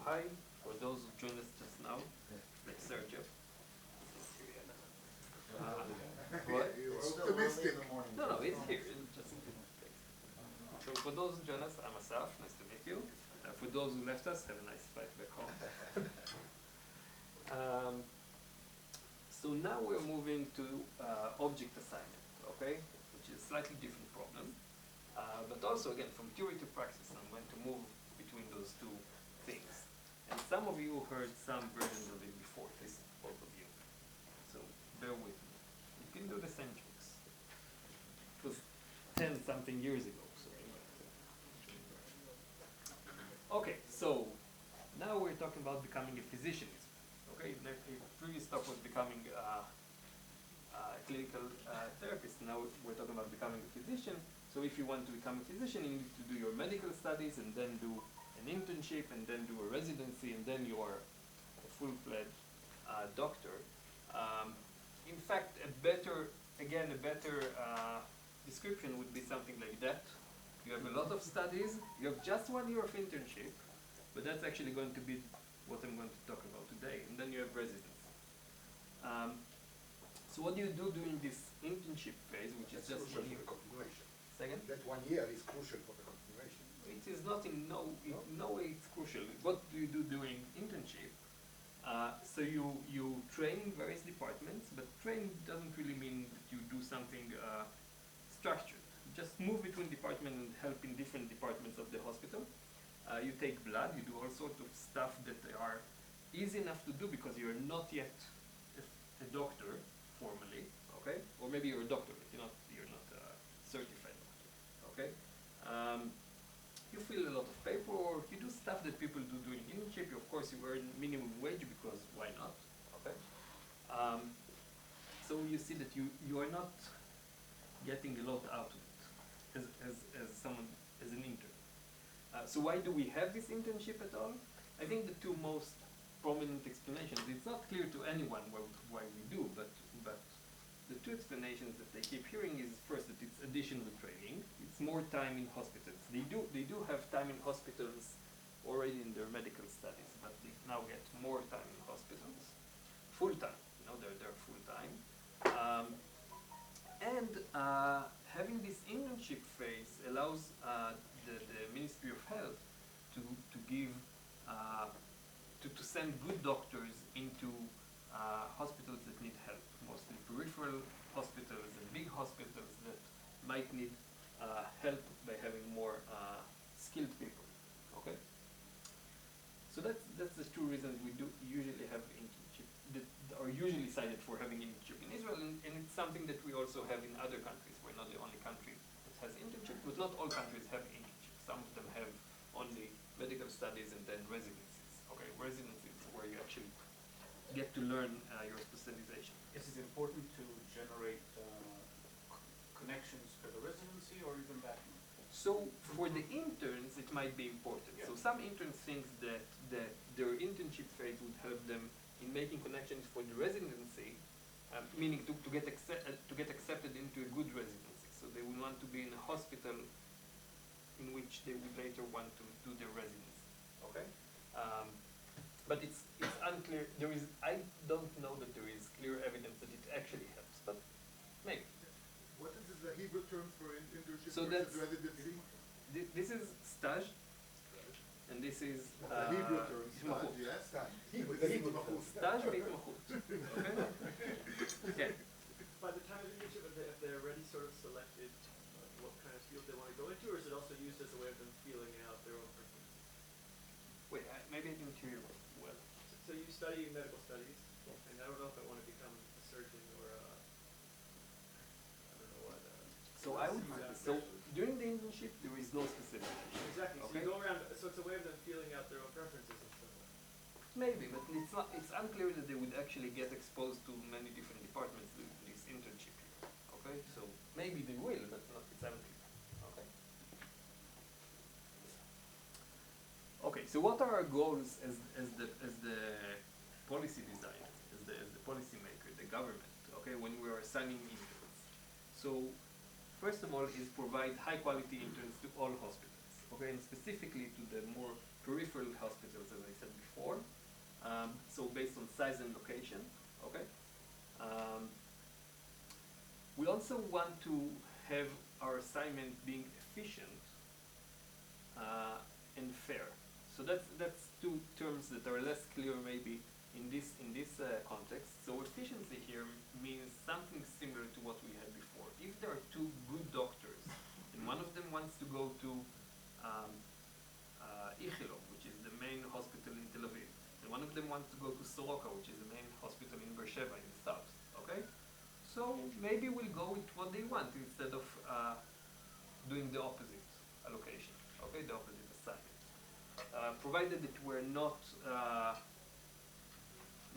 hi. For those who joined us just now, like Sergio. What? You're optimistic. No, it's here. It's just so for those who join us, I'm Asaf. Nice to meet you. For those who left us, have a nice flight back home. So now we're moving to object assignment, okay, which is a slightly different problem, but also again from theory to practice. I'm going to move between those two things, and some of you heard some versions of it before. This is both of you, so bear with me. You can do the same tricks. It was 10 something years ago. So okay, so now we're talking about becoming a physician. Okay, the previous talk was becoming a clinical therapist. Now we're talking about becoming a physician. So if you want to become a physician, you need to do your medical studies and then do an internship and then do a residency and then you are a full-fledged doctor. In fact, a better description would be something like that. You have a lot of studies, you have just 1 year of internship, but that's actually going to be what I'm going to talk about today, and then you have residency. So what do you do during this internship phase, which is just 1 year? Continuation. Second? That 1 year is crucial for the continuation. It is not in no way it's crucial. What do you do during internship? So you train in various departments, but training doesn't really mean that you do something structured. You just move between departments and help in different departments of the hospital. You take blood, you do all sorts of stuff that are easy enough to do because you're not yet a doctor formally, okay? Or maybe you're a doctor, but you're not a certified doctor, okay? You fill a lot of paperwork, you do stuff that people do during internship. Of course, you earn minimum wage because why not, okay? So you see that you are not getting a lot out of it as an intern. So why do we have this internship at all? I think the two most prominent explanations, it's not clear to anyone why we do, but the two explanations that they keep hearing is first that it's additional training, it's more time in hospitals. They do have time in hospitals already in their medical studies, but they now get more time in hospitals, full time, they're full time. And having this internship phase allows the Ministry of Health to give to send good doctors into hospitals that need help, mostly peripheral hospitals and big hospitals that might need help by having more skilled people. Okay. So that's the two reasons we do usually have internship that are usually cited for having internship in Israel, and it's something that we also have in other countries. We're not the only country that has internship, but not all countries have internship. Some of them have only medical studies and then residencies. Okay, residencies where you actually get to learn your specialization. Is it important to generate connections for the residency or even back? So for the interns, it might be important. Yeah. So some interns think that their internship phase would help them in making connections for the residency, meaning to get accepted into a good residency. So they would want to be in a hospital in which they would later want to do their residency. Okay, but it's unclear. I don't know that there is clear evidence that it actually helps, but maybe. What is the Hebrew term for internship So versus residency? This is stage, and this is the Hebrew term, stage, yes. Stage והתמחות. Okay. By the time of the internship, if they're already sort of selected what kind of field they want to go into, or is it also used as a way of them feeling out their own preferences? Wait, maybe I didn't hear you well. So you study medical studies, and I don't know if I want to become a surgeon or I don't know what. So during the internship, there is no specification. Exactly. Okay? So you go around. So it's a way of them feeling out their own preferences and stuff. Maybe, but it's unclear that they would actually get exposed to many different departments during this internship year. Okay, so maybe they will, but it's unclear. Okay. Okay, so what are our goals as the policy designer, as the policy maker, the government? Okay, when we are assigning interns. So first of all is provide high quality interns to all hospitals. Okay, and specifically to the more peripheral hospitals, as I said before. size and location, okay? We also want to have our assignment being efficient and fair. So that's two terms that are less clear maybe in this context. So efficiency here means something similar to what we had before. If there are two good doctors and one of them wants to go to Ichilov, which is the main hospital in Tel Aviv, and one of them wants to go to Soroka, which is the main hospital in Beersheba in the south, okay? So maybe we'll go with what they want instead of doing the opposite allocation, okay, the opposite assignment. Provided that we're not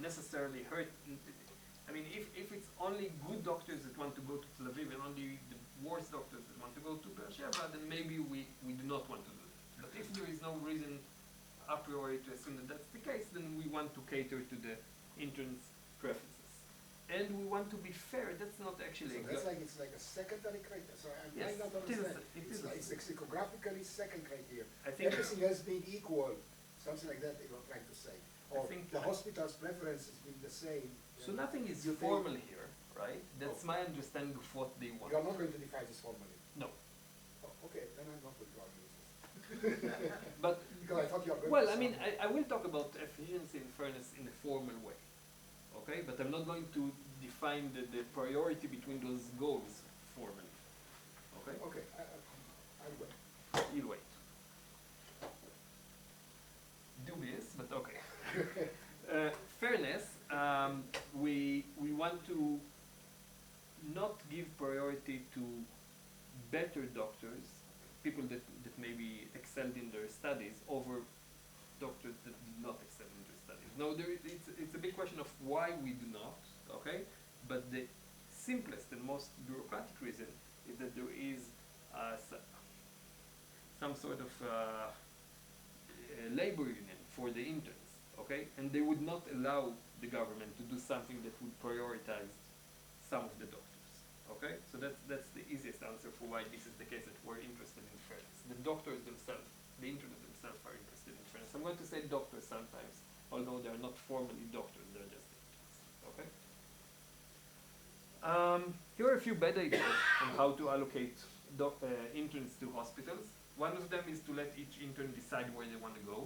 necessarily hurt. I mean, if it's only good doctors that want to go to Tel Aviv and only the worst doctors that want to go to Beersheba, then maybe we do not want to do that. But if there is no reason a priori to assume that that's the case, then we want to cater to the intern's preferences. And we want to be fair. That's not actually So that's like, it's like a secondary criteria, so I Yes, might not it is. understand. It It's is. like, it's lexicographically second criteria. I think Everything else being equal, something like that you're trying to say. Or think- the hospital's preferences being the same. so. Nothing is You think- formal here, right? That's Oh. my understanding of what they want. You are not going to define this formally. No, Oh, okay, then I'm not going to argue with this. but Because I thought you were going well, to I mean, sound- I will talk about efficiency and fairness in a formal way, okay? But I'm not going to define the priority between those goals formally, okay? Okay, I'll wait. You'll wait. Dubious, but okay. Fairness, we want to not give priority to better doctors, people that maybe excelled in their studies, over doctors that did not excel in their studies. No, it's a big question of why we do not, okay? But the simplest and most bureaucratic reason is that there is some sort of labor union for the interns, okay? And they would not allow the government to do something that would prioritize some of the doctors, okay? So that's the easiest answer for why this is the case, that we're interested in fairness. The doctors themselves, the interns themselves are interested in fairness. I'm going to say doctors sometimes, although they are not formally doctors, they're just interns, okay? Here are a few bad ideas on how to allocate interns to hospitals. One of them is to let each intern decide where they want to go.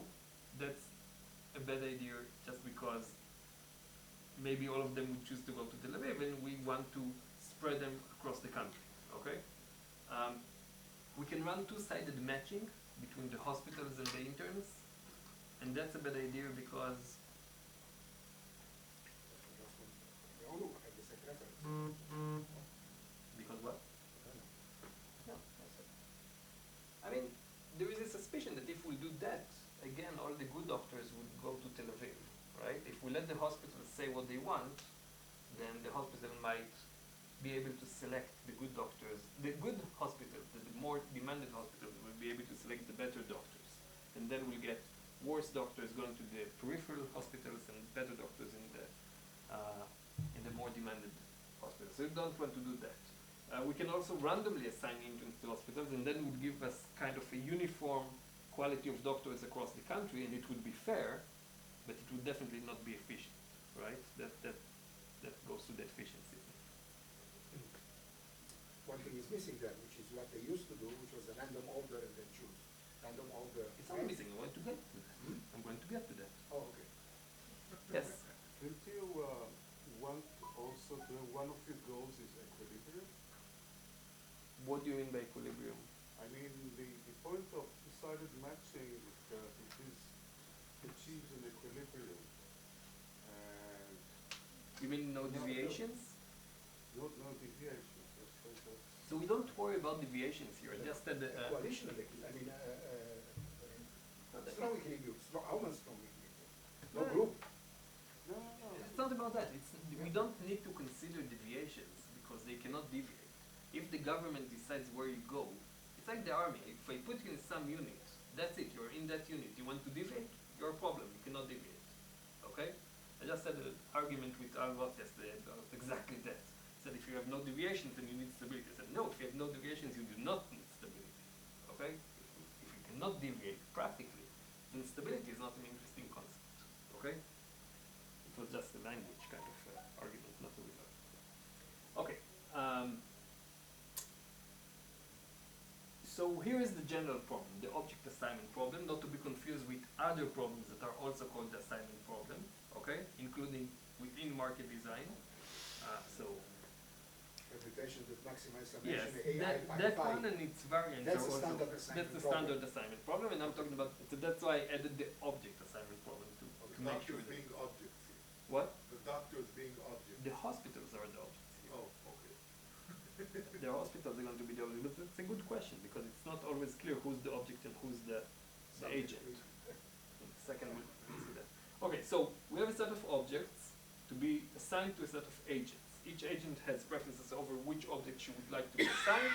That's a bad idea just because maybe all of them would choose to go to Tel Aviv and we want to spread them across the country, okay? We can run two-sided matching between the hospitals and the interns, and that's a bad idea because They all look like the same preference. because what? I don't know. No, that's it. I mean, there is a suspicion that if we do that, again, all the good doctors would go to Tel Aviv, right? If we let the hospitals say what they want, then the hospital might be able to select the good doctors. The good hospitals, the more demanded hospitals, will be able to select the better doctors. And then we'll get worse doctors going to the peripheral hospitals and better doctors in the more demanded hospitals. So we don't want to do that. We can also randomly assign interns to hospitals, and then it would give us kind of a uniform quality of doctors across the country, and it would be fair, but it would definitely not be efficient, right? That goes to the efficiency. One thing is missing there, which is what they used to do, which was a random order and then choose. Random order. It's not missing. I want to get to that. I'm going to get to that. Oh, okay. Yes. Didn't you want also one of your goals is equilibrium? What do you mean by equilibrium? I mean, the point of decided matching is that it is achieves an equilibrium and You mean no deviations? no deviations. That's So we don't worry about deviations here. Just that Coalition of I mean, strong equilibrium, almost strong equilibrium. No No. group. no. it's not about that. We don't need to consider deviations because they cannot deviate. If the government decides where you go, it's like the army. If I put you in some unit, that's it. You're in that unit. You want to deviate? Your problem. You cannot deviate. Okay? I just had an argument with Al Roth yesterday about exactly that. He said if you have no deviations, then you need stability. I said no. If you have no deviations, you do not need stability. Okay? If you cannot deviate practically, then stability is not an interesting concept. Okay? It was just language kind of argument, not a real argument. Okay. So here is the general problem, the object assignment problem, not to be confused with other problems that are also called the assignment problem, okay, including within market design. So Reputation that maximize yes, summation, that one and its variants That's are the also standard assignment that's the problem. standard assignment problem, and I'm talking about so that's why I added the object assignment problem to The make sure doctors that being objects here. what The doctors being objects. the hospitals are the objects here. Oh, okay. The hospitals are going to be the object, but it's a good question because it's not always clear who's the object and who's the agent. In the second we'll see that. Okay, so we have a set of objects to be assigned to a set of agents. Each agent has preferences over which object she would like to be assigned,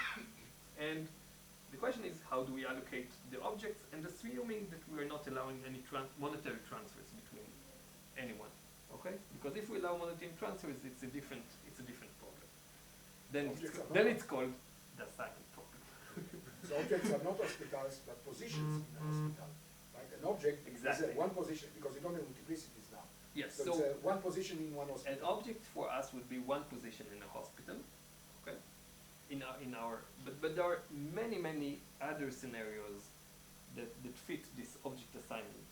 and the question is how do we allocate the objects, and assuming that we are not allowing any monetary transfers between anyone. Okay? Because if we allow monetary transfers, it's a different problem. Then it's called the assignment problem. So objects are not hospitals, but positions in the hospital. Right? An object Exactly. is one position, because we don't have multiplicities now. Yes. So, So it's one position in one hospital. an object for us would be one position in a hospital. Okay. But there are many other scenarios that fit this object assignment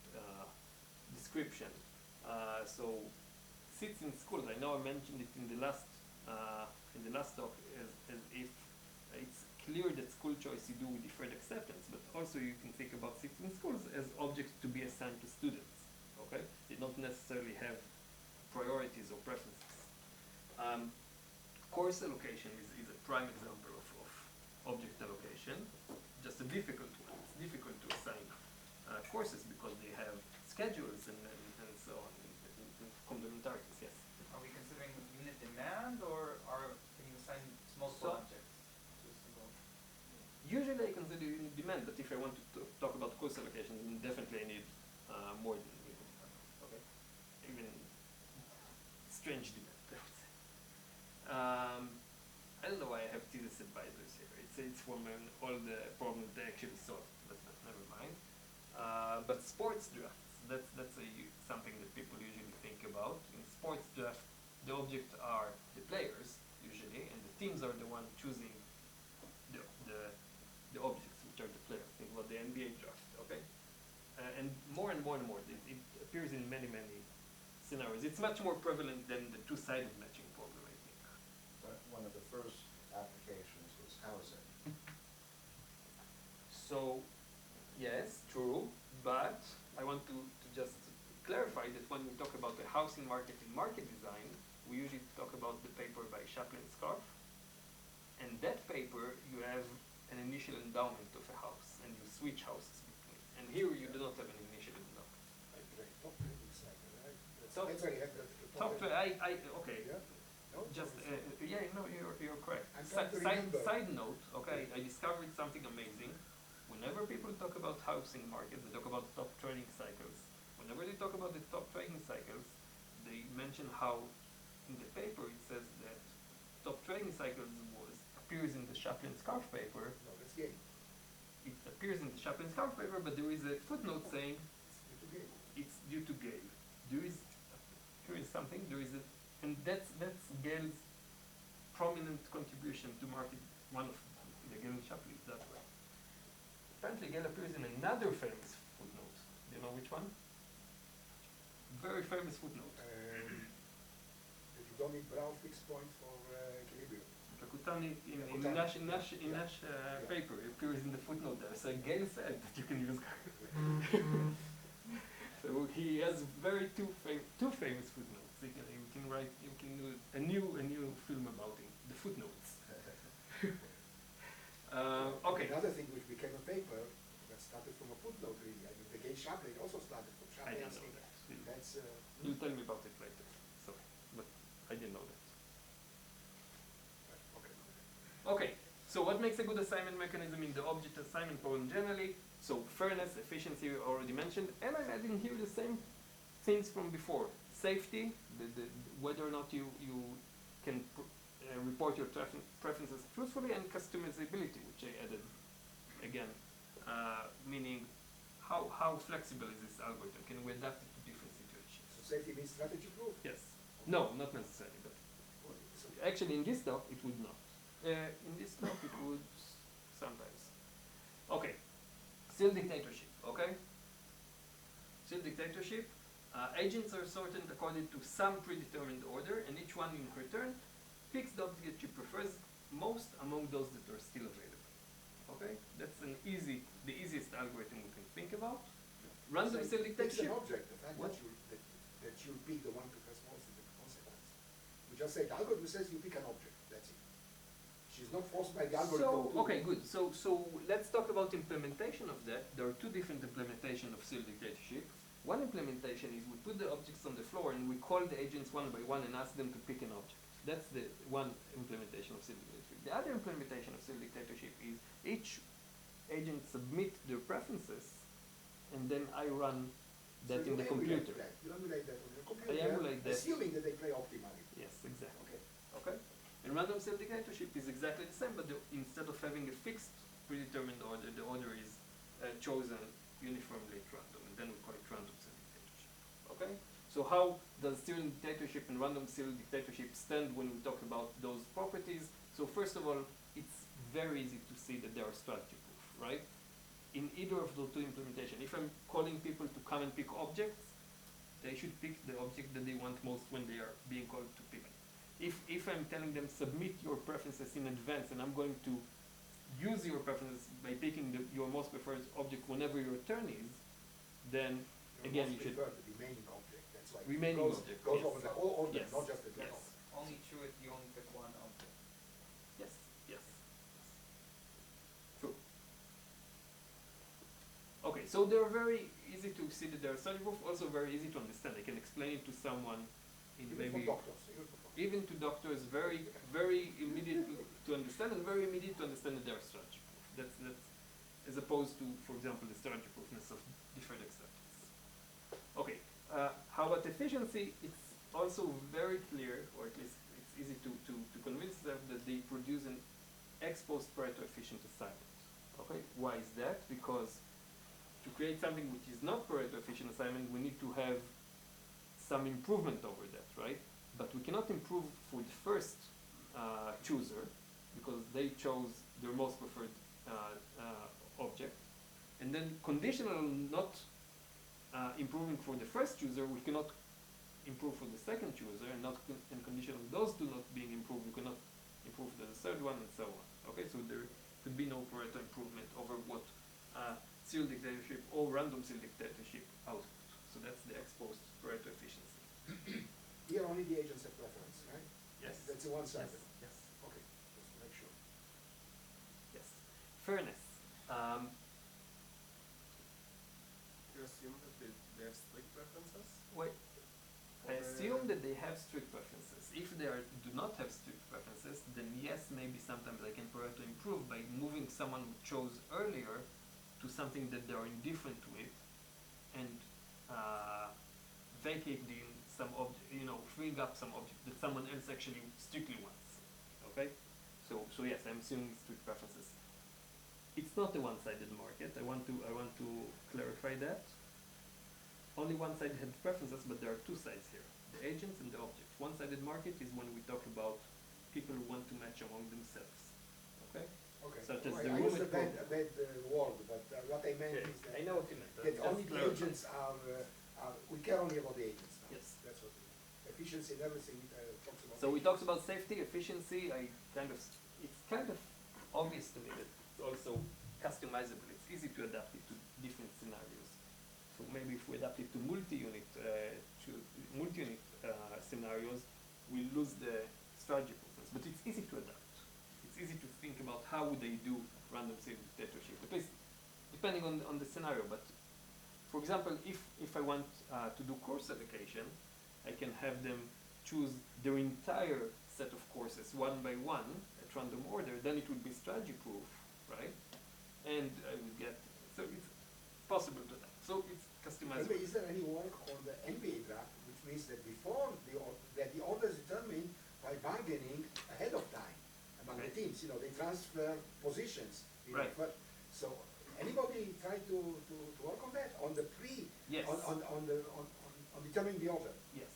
description. So seats in schools. I know I mentioned it in the last talk as if it's clear that school choice you do with deferred acceptance, but also you can think about seats in schools as objects to be assigned to students. Okay, they don't necessarily have priorities or preferences. Course allocation is a prime example of object allocation, just a difficult one. It's difficult to assign courses because they have schedules and so on, and complementarities, yes. Are we considering unit demand, or can you assign multiple So- objects to a single? Usually I consider unit demand, but if I want to talk about course allocation, then definitely I need more than unit demand. Okay, even strange demand, I would say. I don't know why I have thesis advisors here. It's from all the problems they actually solved, but never mind. But sports drafts, that's something that people usually think about. In sports draft, the objects are the players usually, and the teams are the one choosing the objects, which are the players. Think about the NBA draft, okay? And more, it appears in many scenarios. It's much more prevalent than the two-sided matching problem, I think. But one of the first applications was housing. So, yes, true, but I want to just clarify that when we talk about the housing market in market design, we usually talk about the paper by Chaplin Scarf. And that paper, you have an initial endowment of a house, and you switch houses between. And here you do not have an initial endowment. Right, top trading cycle, right? So- That's why you have the Top, trading- okay. Yeah? No? Just, Or is it- yeah, no, you're correct. I'm trying to remember. Side note, okay, I discovered something amazing. Whenever people talk about housing markets, they talk about top trading cycles. Whenever they talk about the top trading cycles, they mention how in the paper it says that top trading cycles appears in the Chaplin Scarf paper. No, that's gay. It appears in the Chaplin Scarf paper, but there is a footnote saying It's due to gay. it's due to Gale. Here is something, and that's Gale's prominent contribution to market, one of the Gale and Shapley, that way. Apparently Gale appears in another famous footnote. Do you know which one? Very famous footnote. That you don't need Brown fixed point for equilibrium. Kakutani in Kakutani. Nash Yeah. paper appears in the footnote there. So Gale said that you can use So he has two famous footnotes. You can do a new film about him, the footnotes. Okay. Another thing which became a paper that started from a footnote really. I mean, the gay Chaplin also started from I Chaplin. didn't know that. That's You'll tell me about it later. Sorry, but I didn't know that. okay. Okay, so what makes a good assignment mechanism in the object assignment problem generally? So fairness, efficiency, we already mentioned, and I'm adding here the same things from before. Safety, whether or not you can report your preferences truthfully, and customizability, which I added again, meaning how flexible is this algorithm? Can we adapt it to different situations? So safety means strategy proof. Yes. No, not necessarily, but actually in this talk it would not. In this talk it would sometimes. Okay, still dictatorship, okay? Still dictatorship. Agents are sorted according to some predetermined order, and each one in her turn picks the object she prefers most among those that are still available. Okay? That's the easiest algorithm we can think about. Random cell It's dictatorship. an object, the fact What? that you pick the one who has most of the consequence. We just say the algorithm says you pick an object, that's it. She's not forced by the algorithm to... Okay, good. So let's talk about implementation of that. There are two different implementations of cell dictatorship. One implementation is we put the objects on the floor and we call the agents one by one and ask them to pick an object. That's the one implementation of cell dictatorship. The other implementation of cell dictatorship is each agent submit their preferences and then I run that in the computer. You emulate that on your computer, I emulate that. assuming that they play optimally. Yes, exactly. Okay. Okay? And random cell dictatorship is exactly the same, but instead of having a fixed predetermined order, the order is chosen uniformly at random, and then we call it random cell dictatorship. Okay? So how does student dictatorship and random cell dictatorship stand when we talk about those properties? So first of all, it's very easy to see that they are strategy proof, right? In either of the two implementations, if I'm calling people to come and pick objects, they should pick the object that they want most when they are being called to pick it. If I'm telling them submit your preferences in advance and I'm going to use your preferences by picking your most preferred object whenever your turn is, then again you should prefer the remaining object. That's why remaining it goes, object, goes yes. over the whole order, Yes. not just the Yes. general. Only true if you only pick one object. Yes, yes. True. Okay, so they're very easy to see that they're strategy proof, also very easy to understand. I can explain it to someone in Even maybe for doctors. even to doctors, very, very immediate to understand and very immediate to understand that they're strategy proof. That's as opposed to, for example, the strategy proofness of different acceptance. Okay, how about efficiency? It's also very clear, or at least it's easy to convince them that they produce an ex-post Pareto efficient assignment. Okay, why is that? Because to create something which is not Pareto efficient assignment, we need to have some improvement over that, right? But we cannot improve for the first chooser because they chose their most preferred object. And then conditional not improving for the first chooser, we cannot improve for the second chooser, and not and conditional those two not being improved, we cannot improve for the third one, and so on. Okay, so there could be no Pareto improvement over what serial dictatorship or random serial dictatorship output. So that's the exposed Pareto efficiency. Here only the agents have preference, right? Yes. That's a one-sided. Yes. Okay, just to make sure. Yes. Fairness. You assume that they have strict preferences? Wait. I Or, assume that they have strict preferences. If they do not have strict preferences, then yes, maybe sometimes I can Pareto improve by moving someone who chose earlier to something that they are indifferent with, and vacating some object, freeing up some object that someone else actually strictly wants. Okay, so yes, I'm assuming strict preferences. It's not a one-sided market. I want to clarify that. Only one side had preferences, but there are two sides here: the agents and the objects. One-sided market is when we talk about people who want to match among themselves. Okay. Okay. Such as Right, the I used a roommate bad word, but what I meant is that, I know what you meant. that only the clarify. agents are, we care only about the agents now. Yes. That's what it is. Efficiency and everything talks about. So we talked about safety, efficiency. It's kind of obvious to me that it's also customizable. It's easy to adapt it to different scenarios. So maybe if we adapt it to multi-unit scenarios, we lose the strategy process. But it's easy to adapt. It's easy to think about how would they do random serial dictatorship, at least depending on the scenario. But for example, if I want to do course allocation, I can have them choose their entire set of courses one by one at random order. Then it would be strategy proof, right? And I would get, so it's possible to adapt. So it's customizable. Is there any work on the NBA draft, which means that before the order is determined by bargaining ahead of time among the teams? They transfer positions. Right. So anybody try to work on that on the Yes. on determining the order? Yes.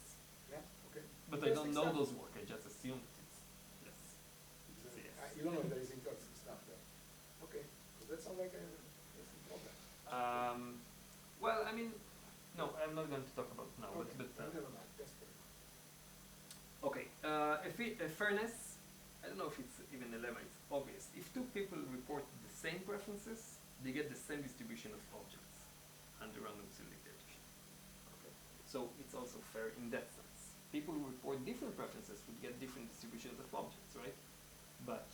Yeah. Okay. But I don't know those work, I just assume it's yes. Yes. You don't know if there is inconsistent stuff there. Okay, so that sounds like a problem. Well, I mean, no, I'm not going to talk about it now, Okay, but never mind, that's fair. okay, fairness, I don't know if it's even a lemma, it's obvious. If two people report the same preferences, they get the same distribution of objects under random cell dictatorship. Okay. So it's also fair in that sense. People who report different preferences would get different distributions of objects, right? But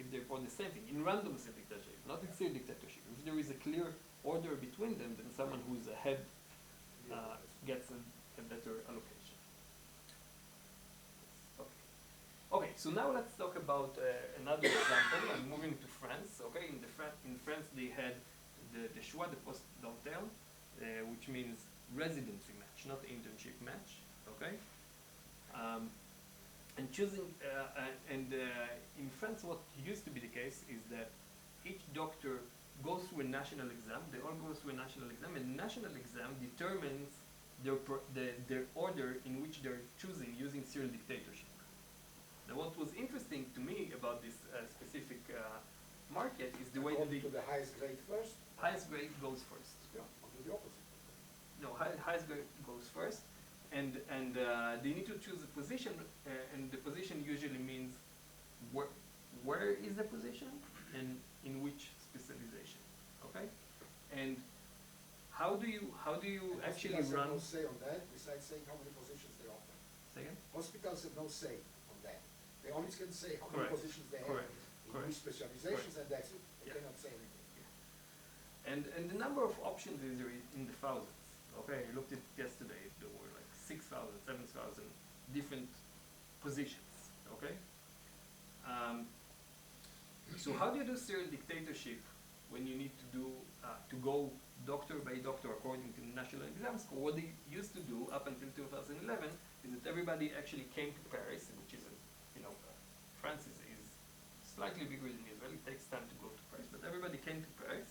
if they report the same thing, in random cell dictatorship, not in cell dictatorship, if there is a clear order between them, then someone who's ahead gets a better allocation. Okay. Okay, so now let's talk about another example. I'm moving to France. Okay, in France they had the choix de poste d'interne, which means residency match, not internship match. Okay, and choosing in France, what used to be the case is that each doctor goes through a national exam. They all go through a national exam, and national exam determines their order in which they're choosing using serial dictatorship. Now, what was interesting to me about this specific market is the way that According to the highest grade first, highest grade goes first. yeah, or to the opposite. No, highest grade goes first, and they need to choose a position, and the position usually means where is the position and in which specialization. Okay, and how do you And actually hospitals run? have no say on that, besides saying how many positions they offer. Second. Hospitals have no say on that. They only can say how Correct. many positions they have, Correct. in Correct. which specializations, and that's it. They Yeah. cannot say anything. And the number of options is in the thousands. Okay, I looked at it yesterday. There were like 6,000, 7,000 different positions. Okay. So how do you do serial dictatorship when you need to do to go doctor by doctor according to the national exam score? What they used to do up until 2011 is that everybody actually came to Paris, which is France is slightly bigger than Israel. It takes time to go to Paris, but everybody came to Paris,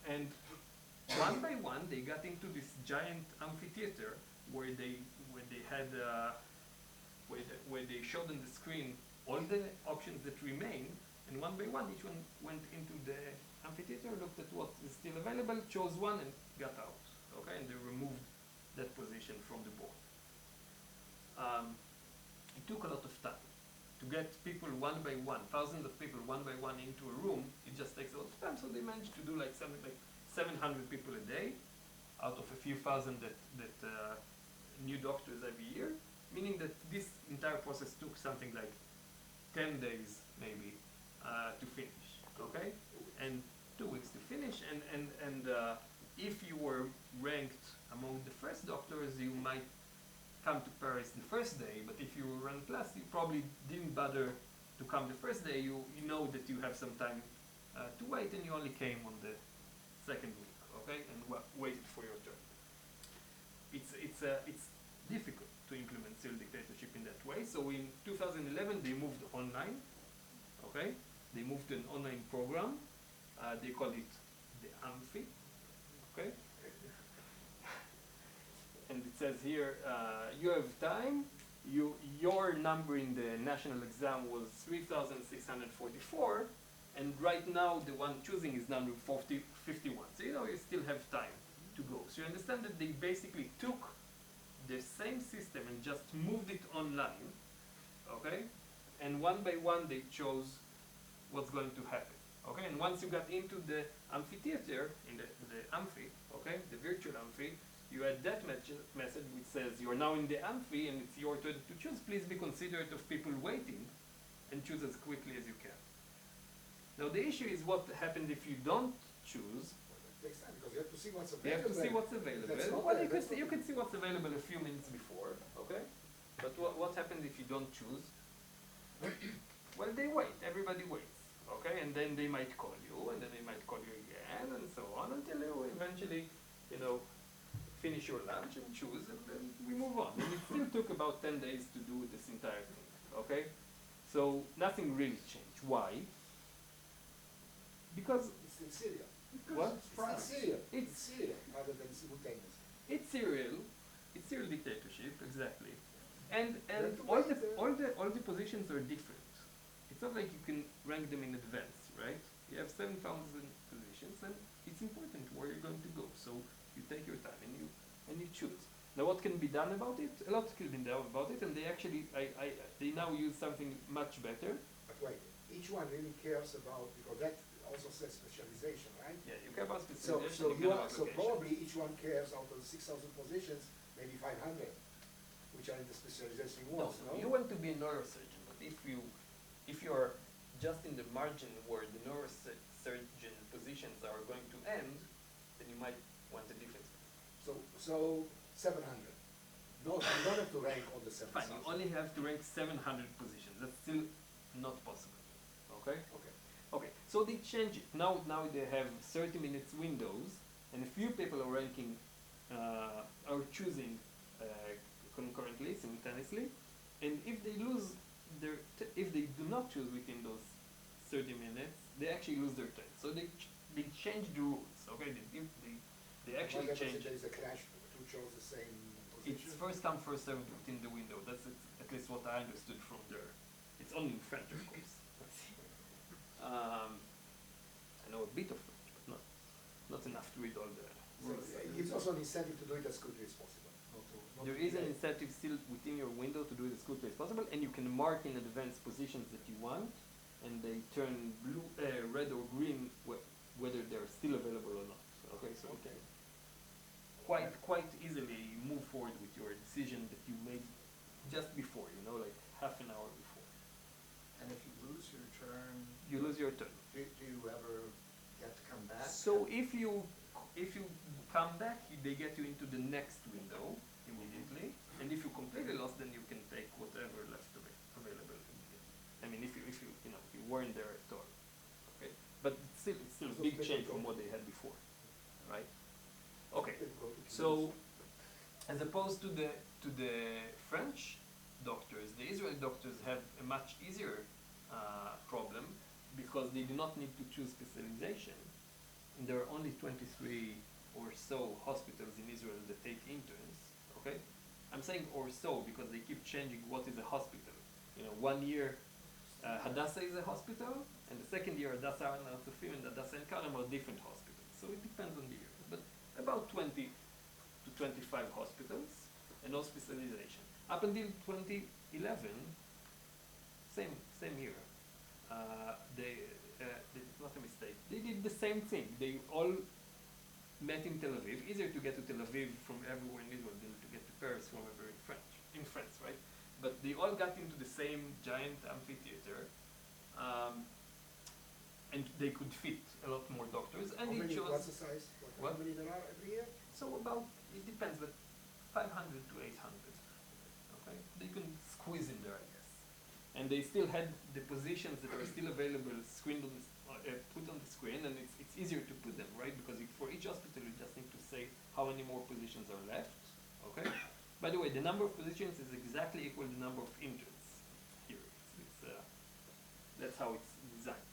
and one by one they got into this giant amphitheater where they had where they showed on the screen all the options that remain, and one by one each one went into the amphitheater, looked at what is still available, chose one, and got out. Okay, and they removed that position from the board. It took a lot of time to get people one by one, thousands of people one by one into a room. It just takes a lot of time, so they managed to do like something like 700 people a day out of a few thousand that new doctors every year, meaning that this entire process took something like 10 days maybe to finish, okay? And 2 weeks to finish, and if you were ranked among the first doctors, you might come to Paris the first day, but if you were ranked last, you probably didn't bother to come the first day. You know that you have some time to wait, and you only came on the second week, okay, and waited for your turn. It's difficult to implement serial dictatorship in that way. So in 2011 they moved online, okay. They moved to an online program. They call it the Amphi, okay. And it says here, you have time. Your number in the national exam was 3,644, and right now the one choosing is number 51. So you still have time to go. So you understand that they basically took the same system and just moved it online, okay? And one by one they chose what's going to happen, okay? And once you got into the amphitheater, in the amphi, okay, the virtual amphi, you had that message which says you're now in the amphi and it's your turn to choose. Please be considerate of people waiting and choose as quickly as you can. Now the issue is what happens if you don't choose. It takes time because you have to see what's You available. have to see what's available. That's not Well, there, you can that's see, not you can see what's available a few minutes before, okay? But what happens if you don't choose? Well, they wait. Everybody waits, okay? And then they might call you, and then they might call you again, and so on until you eventually, finish your lunch and choose, and then we move on. And it still took about 10 days to do this entire thing, okay? So nothing really changed. Why? Because It's in Syria. what? It's Syria. It's Syria rather than simultaneous. It's serial dictatorship, exactly. And Then to all wait, all the positions are different. It's not like you can rank them in advance, right? You have 7,000 positions, and it's important where you're going to go. So you take your time and you choose. Now, what can be done about it? A lot can be done about it, and they actually they now use something much better. But wait, each one really cares about, because that also says specialization, right? Yeah, you care about So, specialization. so you you care are, about so location. probably each one cares out of the 6,000 positions, maybe 500, which are in the specialization you No, want, no, no? you want to be a neurosurgeon, but if you're just in the margin where the neurosurgeon positions are going to end, then you might want a different. So 700. No, you don't have to rank all the 7,000. Fine, you only have to rank 700 positions. That's still not possible. Okay? Okay. Okay, so they change it. Now they have 30 minutes windows, and a few people are ranking, are choosing concurrently, simultaneously, and if they lose if they do not choose within those 30 minutes, they actually lose their turn. So they change the rules. Okay, they actually Whatever, change. there is a clash, two chose the same It's position. first come, first served within the window. That's at least what I understood from there. It's only in French, of course. I know a bit of French, but not enough to read all the So rules. it's also an incentive to do it as quickly as possible. There is an incentive still within your window to do it as quickly as possible, and you can mark in advance positions that you want, and they turn blue, red or green whether they're still available or not. Okay, so you can quite easily move forward with your decision that you made just before, like half an hour before. And if you lose your turn, You lose your turn. do you ever get to come back? So if you come back, they get you into the next window immediately, and if you completely lost, then you can take whatever left available immediately. I mean, if you weren't there at all, okay. But it's still a big change from what they had before, right? Okay. So, as opposed to the French doctors, the Israeli doctors have a much easier problem because they do not need to choose specialization. And there are only 23 or so hospitals in Israel that take interns. Okay, I'm saying or so because they keep changing what is a hospital. 1 year Hadassah is a hospital, and the second year Hadassah and Al-Tufim and Hadassah and Karam are different hospitals. So it depends on the year, but about 20 to 25 hospitals and no specialization. Up until 2011, same year, it's not a mistake. They did the same thing. They all met in Tel Aviv. Easier to get to Tel Aviv from everywhere in Israel than to get to Paris from everywhere in France, right? But they all got into the same giant amphitheater, and they could fit a lot more doctors. And How they many, chose. what's the size? How What? many there are every year? So about, it depends, but 500 to 800. Okay, they can squeeze in there, I guess. And they still had the positions that are still available screened on put on the screen, and it's easier to put them, right? Because for each hospital you just need to say how many more positions are left. Okay. By the way, the number of positions is exactly equal to the number of interns here. That's how it's designed.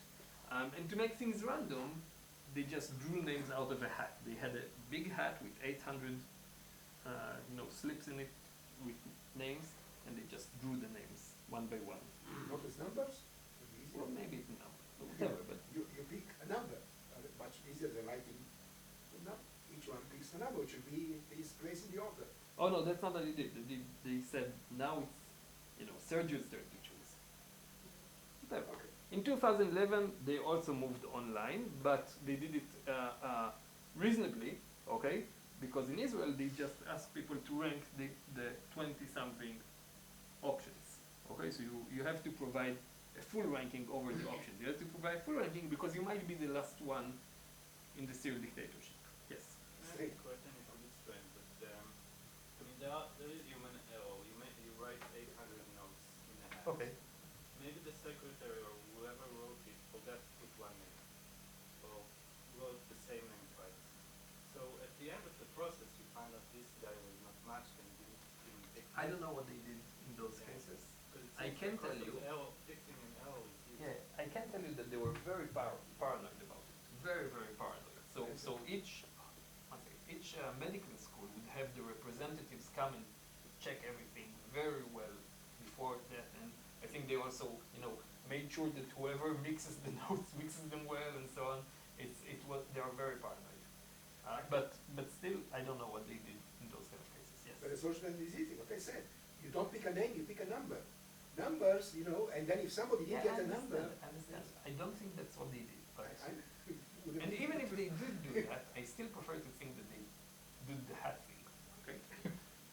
And to make things random, they just drew names out of a hat. They had a big hat with 800, slips in it with names, and they just drew the names one by one. Not as numbers? It'd be easier. Well, maybe it's number, but whatever. But You pick a number, much easier than writing the number. Each one picks a number, which should be his place in the order. oh no, that's not what they did. They said now it's surgeons' turn to choose. Whatever. Okay. In 2011, they also moved online, but they did it reasonably, okay? Because in Israel, they just asked people to rank the 20-something options, okay? So you have to provide a full ranking over the options. You have to provide full ranking because you might be the last one in the Syrian dictatorship. Yes. I have a question if you explain, but there is human error. You write 800 notes in a hat. Okay. Maybe the secretary or whoever wrote it forgot to put one name, or wrote the same name twice. So at the end of the process, you find out this guy was not matched and didn't pick. I don't know what they did in those cases. I can tell you. Fixing an error is easy. Yeah, I can tell you that they were very paranoid about it. Very, very paranoid. So each medical school would have the representatives come and check everything very well they also, made sure that whoever mixes the notes mixes them well and so on. They are very paranoid. But still, I don't know what they did in those kind of cases. Yes. But the social is easy, what I said. You don't pick a name, you pick a number. Numbers, and then if somebody didn't get a number. I understand. I don't think that's what they did. But I- and even if they did do that, I still prefer to think that they did the hat thing. Okay.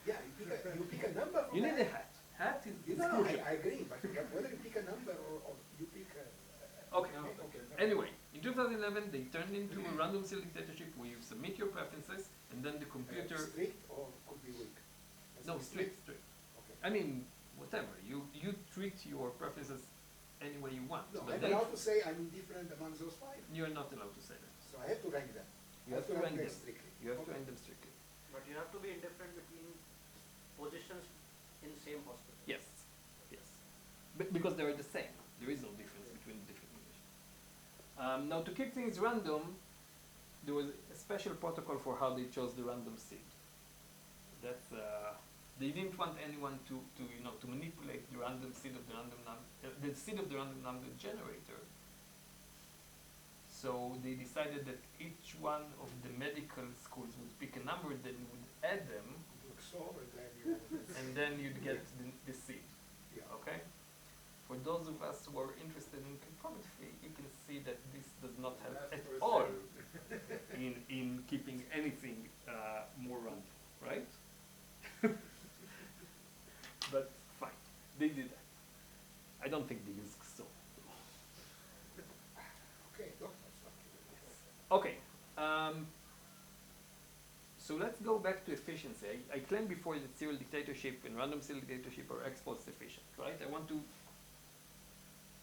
Yeah, you pick a number from You need a that. hat. Hat is No, crucial. I agree, but whether you pick a number or you pick a. Okay. Anyway, in 2011, they turned into a random cell dictatorship where you submit your preferences and then the computer. Strict or could be weak? No, strict. Okay. I mean, whatever. You treat your preferences any way you want. No, but I'm then allowed to say I'm indifferent among those five, you're not allowed to say that. so I have to rank them. You have to rank them. strictly. You have to Okay. rank them strictly. But you have to be indifferent between positions in the same hospital. Yes. Yes. Because they are the same. There is no difference between the different conditions. Now, to keep things random, there was a special protocol for how they chose the random seed. That's they didn't want anyone to manipulate the random seed of the the seed of the random number generator. So they decided that each one of the medical schools would pick a number, then would add them, So, and then you. and then you'd get the seed. Yeah. Okay? For those of us who are interested in cryptography, you can see that this does not help at all in keeping anything more random, right? But fine, they did that. I don't think they use XOR. Okay, no, Okay, so let's go back to efficiency. I claimed before that serial dictatorship and random serial dictatorship are X-post efficient, right? I want to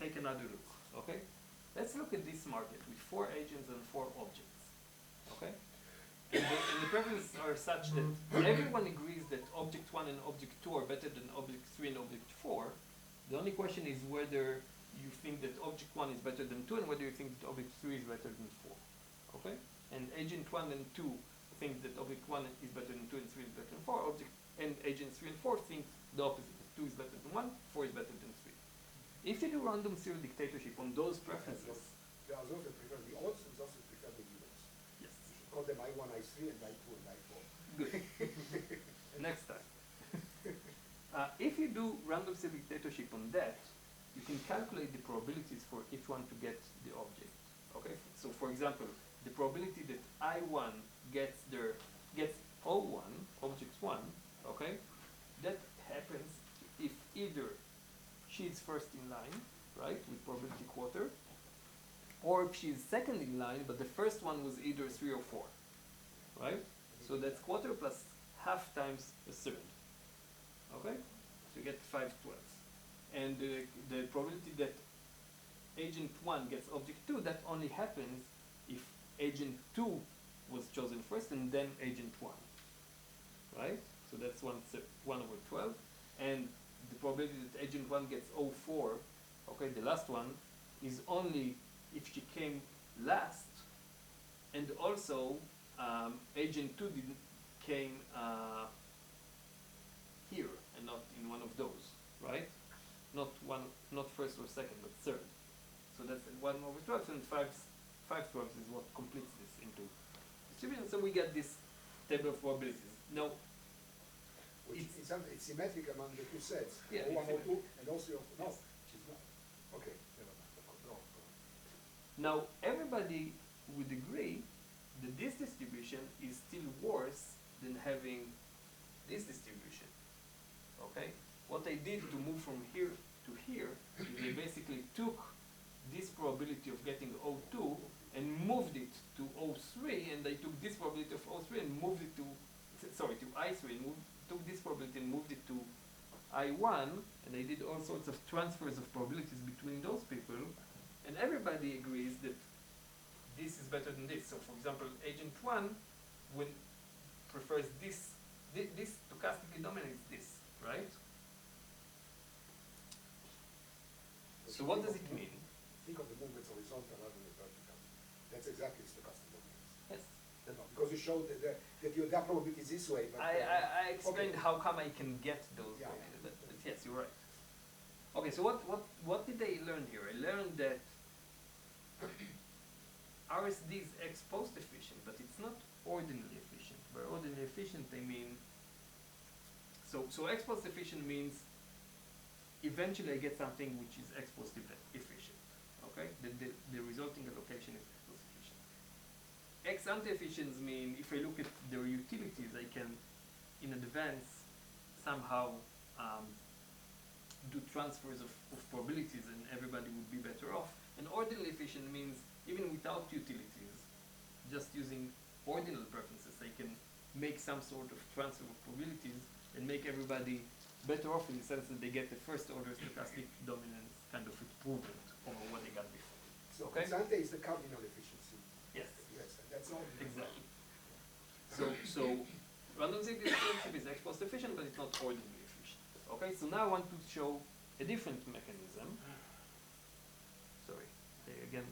take another look, okay? Let's look at this market with 4 agents and 4 objects, okay? And the preferences are such that everyone agrees that object 1 and object 2 are better than object 3 and object 4. The only question is whether you think that object 1 is better than 2 and whether you think that object 3 is better than 4, okay? And agent 1 and 2 think that object 1 is better than 2 and 3 is better than 4. And agents 3 and 4 think the opposite. 2 is better than 1, 4 is better than 3. If you do random serial dictatorship on those preferences, there are those that prefer the odds and those that prefer the evens. yes, You should call them I1, I3, and I2, and I4. good. Next time. If you do random serial dictatorship on that, you can calculate the probabilities for each one to get the object. Okay. So, for example, the probability that I1 gets O1, object 1, okay, that happens if either she's first in line, right, with probability quarter, or if she's second in line, but the first one was either 3 or 4, right? So that's quarter plus half times a third, okay? So you get 5/12. And the probability that agent 1 gets object 2, that only happens if agent 2 was chosen first and then agent 1, right? So that's 1/12. And the probability that agent 1 gets O4, okay, the last one, is only if she came last, and also agent 2 came here and not in one of those, right? Not first or second, but third. So that's 1/12, and 5/12 is what completes this into distribution. So we get this table of probabilities. Now, It's symmetric among the two sets. Yeah, O1, it's O2, and also, no, Yes. which is not. Okay, never mind. Go on. now everybody would agree that this distribution is still worse than having this distribution. Okay? What I did to move from here to here is I basically took this probability of getting O2 and moved it to O3, and I took this probability of O3 and moved it to I3, and took this probability and moved it to I1, and I did all sorts of transfers of probabilities between those people, and everybody agrees that this is better than this. So, for example, agent 1 prefers this stochastically dominates this, right? So what does it mean? Think of the movements horizontal rather than vertical. That's exactly stochastic dominance. Yes. No, because you showed that that probability is this way, but. I explained okay. how come I can get those Yeah, probabilities, yeah. but yes, you're right. Okay, so what did I learn here? I learned that RSD is ex post efficient, but it's not ordinally efficient. By ordinally efficient, I mean, so ex post efficient means eventually I get something which is ex post efficient. Okay, the resulting allocation is ex post efficient. Ex ante efficient mean if I look at their utilities, I can in advance somehow do transfers of probabilities and everybody would be better off. And ordinally efficient means even without utilities, just using ordinal preferences, I can make some sort of transfer of probabilities and make everybody better off in the sense that they get the first order stochastic dominance kind of improvement over what they got before. So Okay? ex ante is the cardinal efficiency. Yes. Yes, and that's all. Exactly. So randomization relationship is ex post efficient, but it's not ordinally efficient. Okay, so now I want to show a different mechanism. Sorry, again,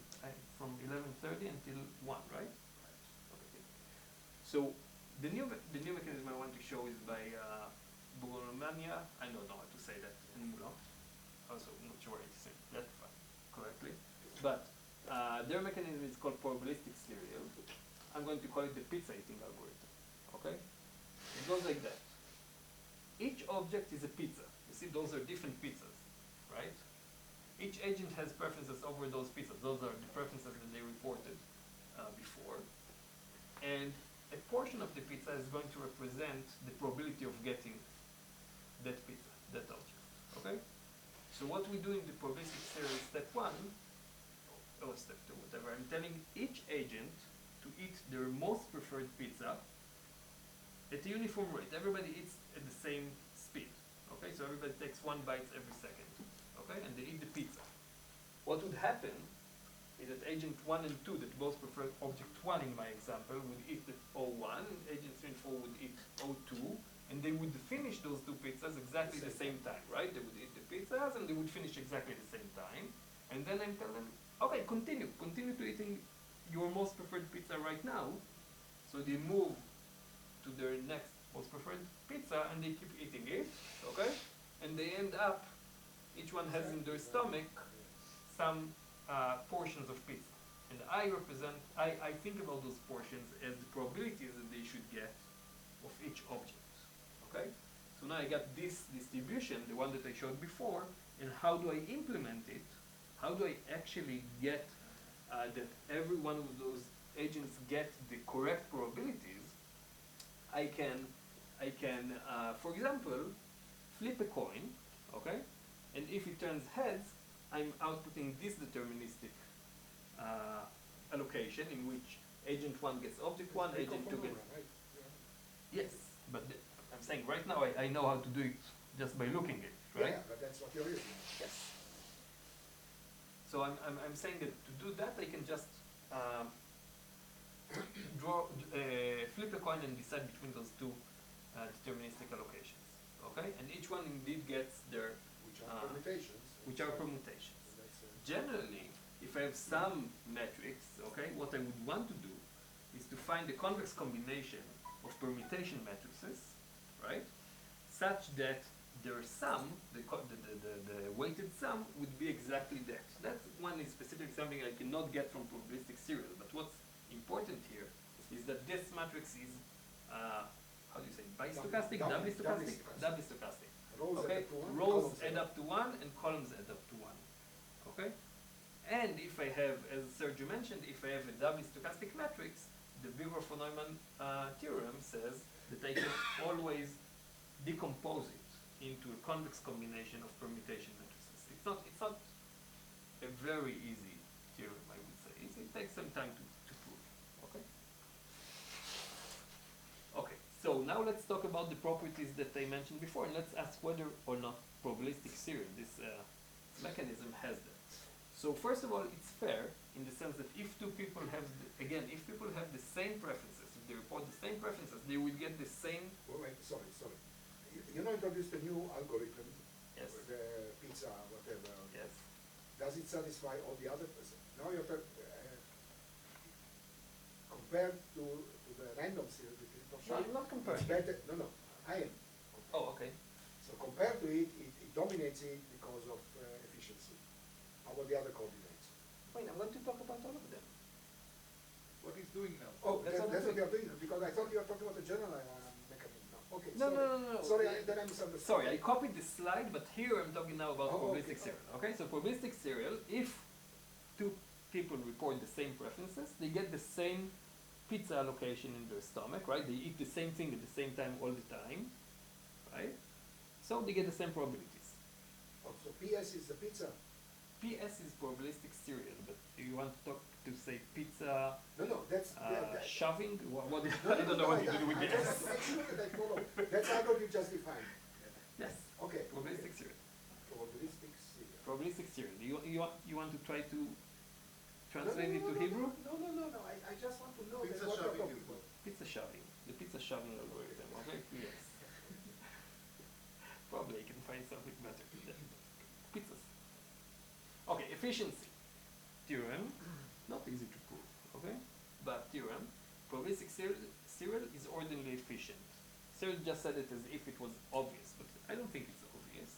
from 11:30 until 1, right? Okay. So the new mechanism I want to show is by Bouromania. I don't know how to say that in Moulin. Also, I'm not sure I say that correctly. But their mechanism is called probabilistic serial. I'm going to call it the pizza eating algorithm. Okay? It goes like that. Each object is a pizza. You see, those are different pizzas, right? Each agent has preferences over those pizzas. Those are the preferences that they reported before. And a portion of the pizza is going to represent the probability of getting that pizza, that object. Okay? So what we do in the probabilistic serial step 1, or step 2, whatever, I'm telling each agent to eat their most preferred pizza at a uniform rate. Everybody eats at the same speed. Okay, so everybody takes 1 bite every second. Okay, and they eat the pizza. What would happen is that agent 1 and 2 that both prefer object 1 in my example would eat the O1, and agent 3 and 4 would eat O2, and they would finish those two pizzas exactly the same time, right? They would eat the pizzas and they would finish exactly the same time. And then I'm telling them, okay, continue to eating your most preferred pizza right now. So they move to their next most preferred pizza and they keep eating it, okay? And they end up, each one has in their stomach some portions of pizza. And I think about those portions as the probabilities that they should get of each object, okay? So now I got this distribution, the one that I showed before, and how do I implement it? How do I actually get that every one of those agents get the correct probabilities? I can, for example, flip a coin, okay? And if it turns heads, I'm outputting this deterministic allocation in which agent 1 gets object 1, agent 2 gets... Right? Yes, but I'm saying right now I know how to do it just by looking at it, right? Yeah, but that's what you're using. Yes. So I'm saying that to do that I can just flip a coin and decide between those two deterministic allocations. Okay, and each one indeed gets their Which are permutations. which are permutations. And that's, Generally, if I have some matrix, okay, what I would want to do is to find the convex combination of permutation matrices, right, such that their sum, the weighted sum, would be exactly that. That one is specifically something I cannot get from probabilistic serial, but what's important here is that this matrix is, how do you say, bistochastic, doubly stochastic? Doubly stochastic. rows Okay, add up to 1, rows columns add up to 1 and columns add up to 1. Okay? And if I have, as Sergio mentioned, if I have a doubly stochastic matrix, the Virchow von Neumann theorem says that I can always decompose it into a convex combination of permutation matrices. It's not a very easy theorem, I would say. It takes some time to prove. Okay? Okay, so now let's talk about the properties that I mentioned before, and let's ask whether or not probabilistic serial, this mechanism, has that. So first of all, it's fair in the sense that if two people have, if people have the same preferences, if they report the same preferences, they will get the same. Wait, sorry. You know, introduced a new algorithm, Yes. the pizza, whatever. Yes. Does it satisfy all the other? Now you're compared to the random series, No, I'm not comparing. It's better. No, I am. Oh, okay. So compared to it dominates it because of efficiency. How about the other coordinates? Wait, I'm going to talk about all of them. What he's doing now. Oh, That's what I'm that's what doing. you are doing, because I thought you were talking about the general mechanism. No, okay, No, sorry. no, no, no. Sorry, then I misunderstood. Sorry, I copied the slide, but here I'm talking now about Oh, probabilistic okay. serial. Okay, so probabilistic serial, if two people report the same preferences, they get the same pizza allocation in their stomach, right? They eat the same thing at the same time all the time, right? So they get the same probabilities. Oh, so PS is the pizza. PS is probabilistic serial, but you want to talk to say pizza No, that's shoving? What No, I don't know what you do with I the just S. want to make sure that I follow. That's how what you just defined. Yes, Okay. probabilistic serial. Probabilistic serial. Probabilistic serial. You want to try to translate it to Hebrew? No. I just want to know Pizza that what you're shoving talking is about. Pizza shoving. The pizza shoving algorithm, okay? Yes. Probably I can find something better than that. Pizzas. Okay, efficiency. Theorem. Not easy to prove, okay? But theorem. Probabilistic serial is ordinarily efficient. Cyril just said it as if it was obvious, but I don't think it's obvious.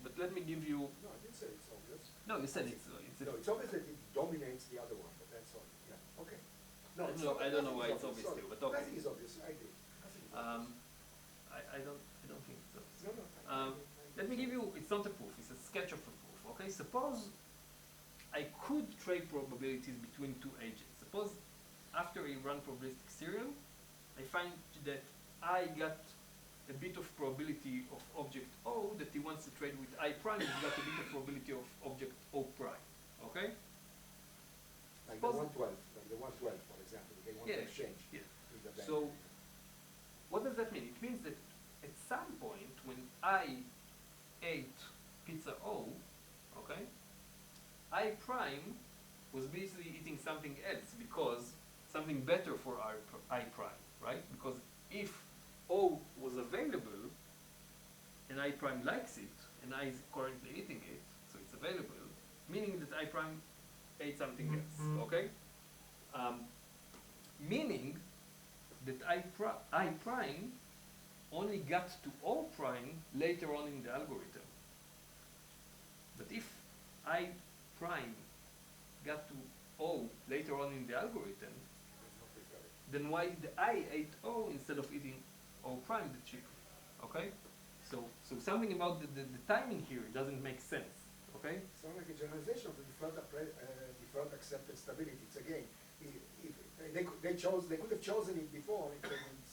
But let me give you. No, I didn't say it's obvious. No, you said it's. No, it's obvious that it dominates the other one, but that's all. Yeah. Okay. No, I it's don't know- not- I don't know nothing why is it's obvious sorry. to you, but okay. Nothing is obvious. I agree. Nothing is obvious. I don't think it's obvious. No. Let me give you, it's not a proof, it's a sketch of a proof, okay? Suppose I could trade probabilities between two agents. Suppose after I run probabilistic serial, I find that I got a bit of probability of object O that he wants to trade with I prime, he's got a bit of probability of object O prime, okay? Like Suppose- the 112, for example, they want to Yeah, exchange yeah. with the bank. So, what does that mean? It means that at some point when I ate pizza O, okay, I prime was basically eating something else because something better for I prime, right? Because if O was available and I prime likes it and I is currently eating it, so it's available, meaning that I prime ate something else, okay? Meaning that I prime only got to O prime later on in the algorithm. But if I prime got to O later on in the algorithm, then why did I ate O instead of eating O prime the cheaper? Okay? So something about the timing here doesn't make sense. Okay? Sounds like a generalization of the default accepted stability. It's again, if they could have chosen it before.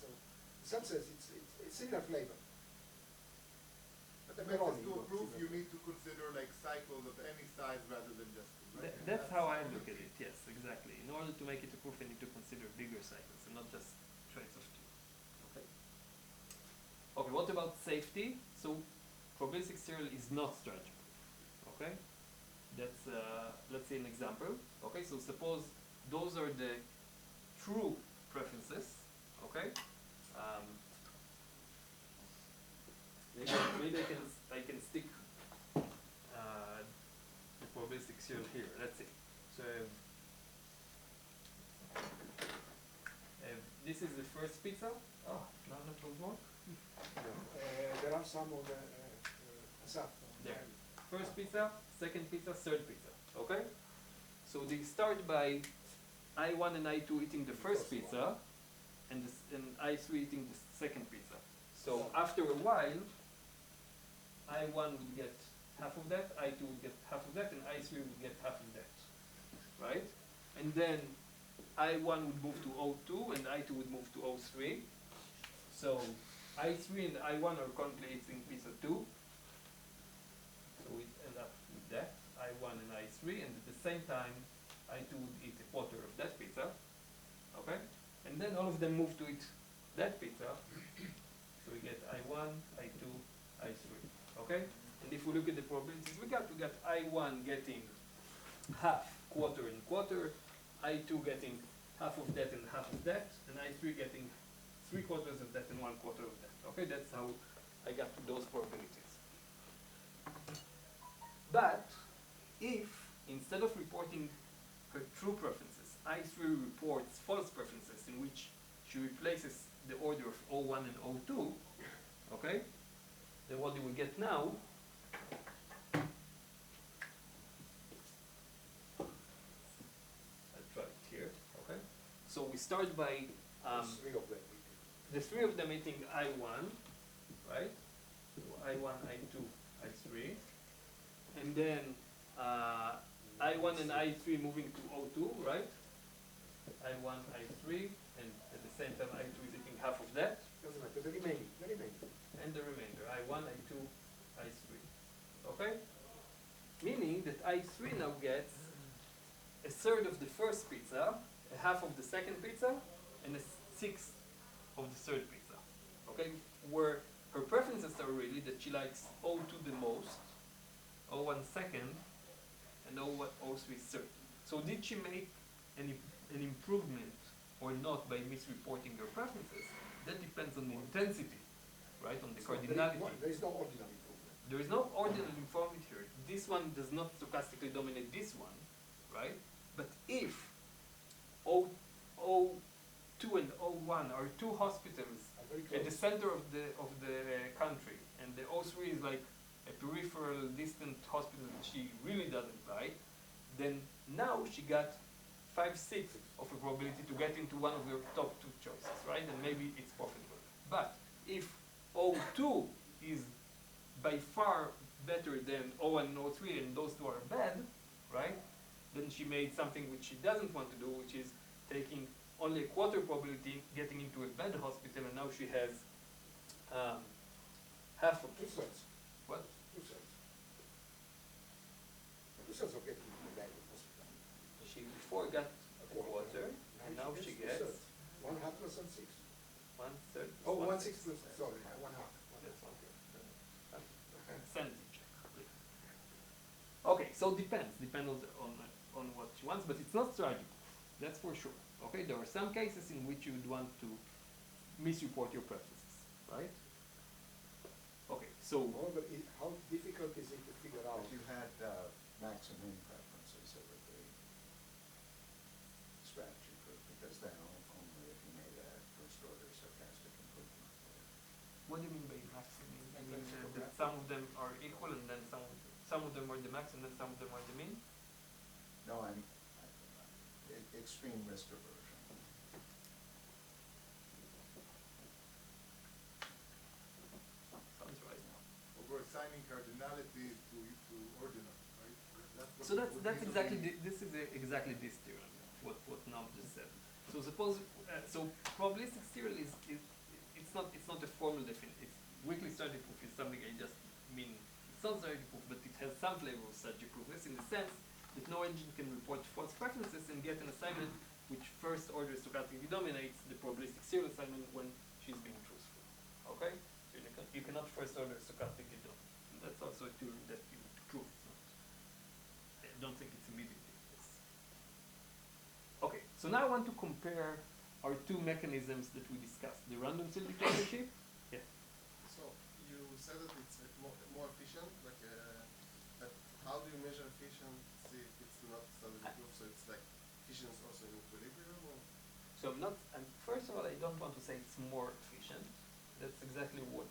So in some sense, it's similar flavor. But But they're wrong. to prove, you need to consider like cycles of any size rather than just two, right? That's how I look at it, yes, exactly. In order to make it a proof, I need to consider bigger cycles and not just traits of two. Okay. Okay, what about safety? So probabilistic serial is not strategy proof. Okay? That's let's say an example. Okay, so suppose those are the true preferences. Okay? Maybe I can stick the probabilistic serial here. Let's see. So this is the first pizza. Oh, none of those more. There are some of the Asaf. There. First pizza, second pizza, third pizza. Okay? So they start by I1 and I2 eating the first pizza and I3 eating the second pizza. So after a while, I1 would get half of that, I2 would get half of that, and I3 would get half of that. Right? And then I1 would move to O2 and I2 would move to O3. So I3 and I1 are currently eating pizza 2. So we end up with that, I1 and I3, and at the same time, I2 would eat a quarter of that pizza. Okay? And then all of them move to eat that pizza. So we get I1, I2, I3. Okay? And if we look at the probabilities we got I1 getting half, quarter and quarter, I2 getting half of that and half of that, and I3 getting 3/4 of that and 1/4 of that. Okay, that's how I got to those probabilities. But if instead of reporting her true preferences, I3 reports false preferences in which she replaces the order of O1 and O2, okay, then what do we get now? I'll try it here, okay? So we start by There's three of them. the three of them eating I1, right? So I1, I2, I3. And then I1 and I3 moving to O2, right? I1, I3, and at the same time I2 is eating half of that. Doesn't matter, the remaining. And the remainder, I1, I2, I3. Okay? Meaning that I3 now gets a third of the first pizza, a half of the second pizza, and a sixth of the third pizza. Okay? Where her preferences are really that she likes O2 the most, O1 second, and O3 third. So did she make an improvement or not by misreporting her preferences? That depends on the intensity, right? On the cardinality. There is no ordinal improvement. There is no ordinal improvement here. This one does not stochastically dominate this one, right? But if O2 and O1 are two hospitals Are very at the close. center of the country, and the O3 is like a peripheral, distant hospital that she really doesn't like, then now she got 5/6 of a probability to get into one of your top two choices, right? And maybe it's profitable. But if O2 is by far better than O1 and O3, and those two are bad, right? Then she made something which she doesn't want to do, which is taking only a quarter probability, getting into a bad hospital, and now she has half of Two-thirds. what? Two-thirds. Two-thirds of getting into the bad hospital. She before got a quarter, and now she gets two-thirds. 1/2 plus 1/6. 1/3. Oh, 1/6 plus, sorry, 1/2. That's okay. Sanity check. Okay, so depends on what she wants, but it's not strategy proof. That's for sure. Okay, there are some cases in which you would want to misreport your preferences, right? Okay, so However, how difficult is it to figure out? If you had max and min preferences, it would be strategy proof, because then only if you made a first order stochastic improvement. what do you mean by maximum? I mean that some of them are equal, and then some of them are the max, and then some of them are the min. No, extreme risk aversion. Sounds right. Or we're assigning cardinality to ordinal, right? So that's exactly exactly this theorem. What Nam just said. So suppose so probabilistic serial is it's not a formal definition. It's weakly strategy proof is something I just mean. It's not strategy proof, but it has some flavor of strategy proofness in the sense that no engine can report false preferences and get an assignment which first order stochastically dominates the probabilistic serial assignment when she's being truthful. Okay? So you cannot first order stochastically dominate. And that's also a theorem that you prove. I don't think it's immediately this. Okay, so now I want to compare our two mechanisms that we discussed, the random field dictatorship. Yeah. So you said that it's more efficient, like, but how do you measure efficiency if it's not standard proof? So it's like efficiency also in equilibrium, or? So I'm not. First of all, I don't want to say it's more efficient. That's exactly what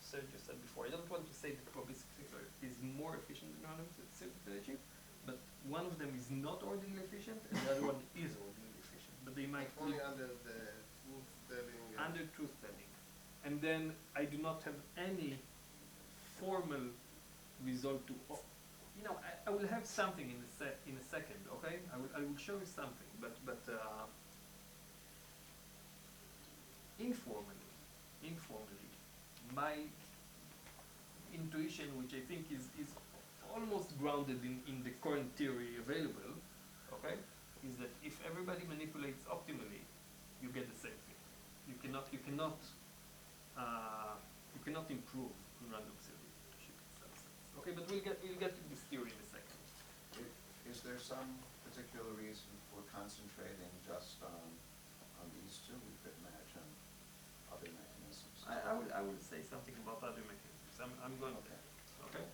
Sergio said before. I don't want to say that probabilistic serial is more efficient than random field dictatorship, but one of them is not ordinarily efficient, and the other one is ordinarily efficient. But they might Only under the truth telling. under truth telling. And then I do not have any formal result to. I will have something in a second. Okay, I will show you something, but informally, my intuition, which I think is almost grounded in the current theory available, okay, is that if everybody manipulates optimally, you get the same thing. You cannot improve in random field dictatorship in some sense. Okay, but we'll get to this theory in a second. Is there some particular reason for concentrating just on these two? We could imagine other mechanisms. I will say something about other mechanisms. I'm going to. Okay.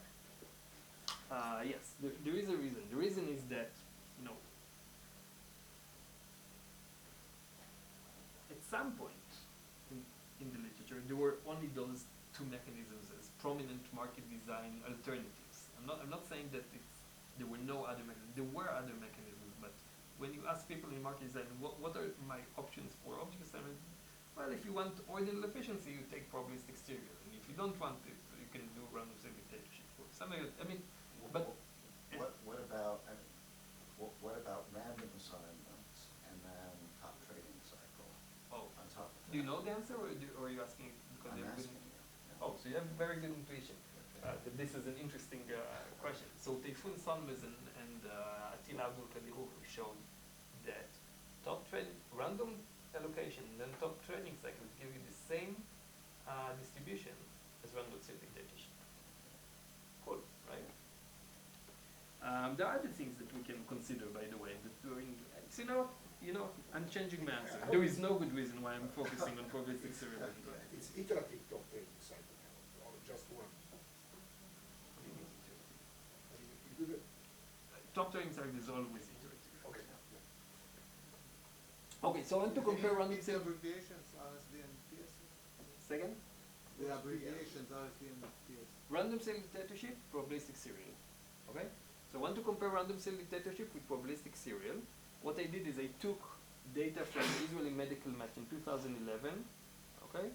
Yes, there is a reason. The reason is that at some point in the literature there were only those two mechanisms as prominent market design alternatives. I'm not saying that there were no other mechanisms. There were other mechanisms, but when you ask people in market design, what are my options for object assignment? Well, if you want ordinal efficiency, you take probabilistic serial, and if you don't want it, you can do random sample dictatorship or something. I mean, but What about, what about random assignments and then top trading cycle oh, on top of that? do you know the answer, or are you asking because I'm you have good? asking you. yeah. Oh, so you have very good intuition. That this is an interesting question. So Tayfun Salmez and Atina Abdul Kadirou showed that random allocation and then top training cycles give you the same distribution as random cell dictatorship. Cool, right? There are other things that we can consider, by the way. That during, so you know, I'm changing my answer. There is no good reason why I'm focusing on probabilistic serial. It's iterative top training cycle, or just one. You do the, Top training cycle is always iterative. okay. Okay, so I want to compare random It's cell. abbreviations, RSD and PSC. Second, The abbreviations, RSD and PSC. random cell dictatorship, probabilistic serial. Okay? So I want to compare random cell dictatorship with probabilistic serial. What I did is I took data from the Israeli Medical Match in 2011, okay?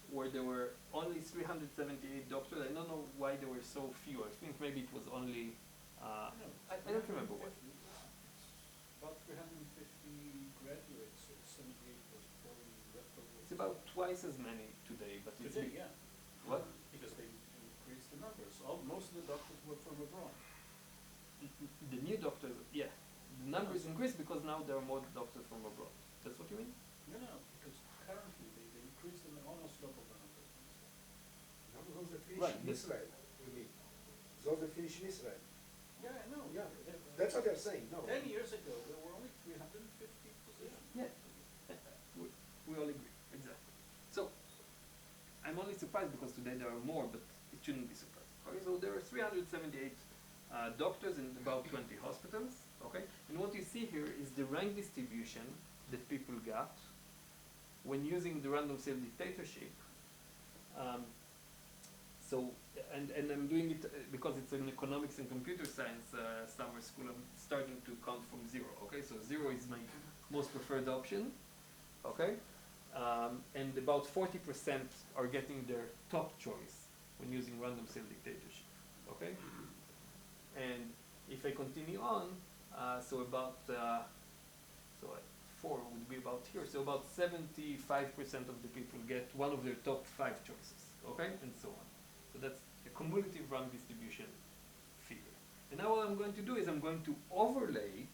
Where there were only 378 doctors. I don't know why there were so few. I think maybe it was only, I don't remember what. About 350 graduates, so 78 was probably leftover. It's about twice as many today, but it's Today, yeah. What? Because they increased the numbers. Most of the doctors were from abroad. The new doctors, yeah. The numbers increased because now there are more doctors from abroad. That's what you mean? No, because currently they increased them almost double the numbers. Now those that finish Right, in but- Israel, you mean? Those that finish in Israel. Yeah, I know. Yeah, that's what they're saying, no. 10 years ago, there were only 350 positions. Yeah. We all agree, exactly. So, I'm only surprised because today there are more, but it shouldn't be surprised. Okay, so there are 378 doctors in about 20 hospitals, okay? And what you see here is the rank distribution that people got when using the random cell dictatorship. So, and I'm doing it because it's an economics and computer science summer school. I'm starting to count from 0, okay? So 0 is my most preferred option, okay? And about 40% are getting their top choice when using random cell dictatorship, okay? And if I continue on, so about, 4 would be about here. So about 75% of the people get one of their top 5 choices, okay? And so on. So that's a cumulative rank distribution figure. And now what I'm going to do is I'm going to overlay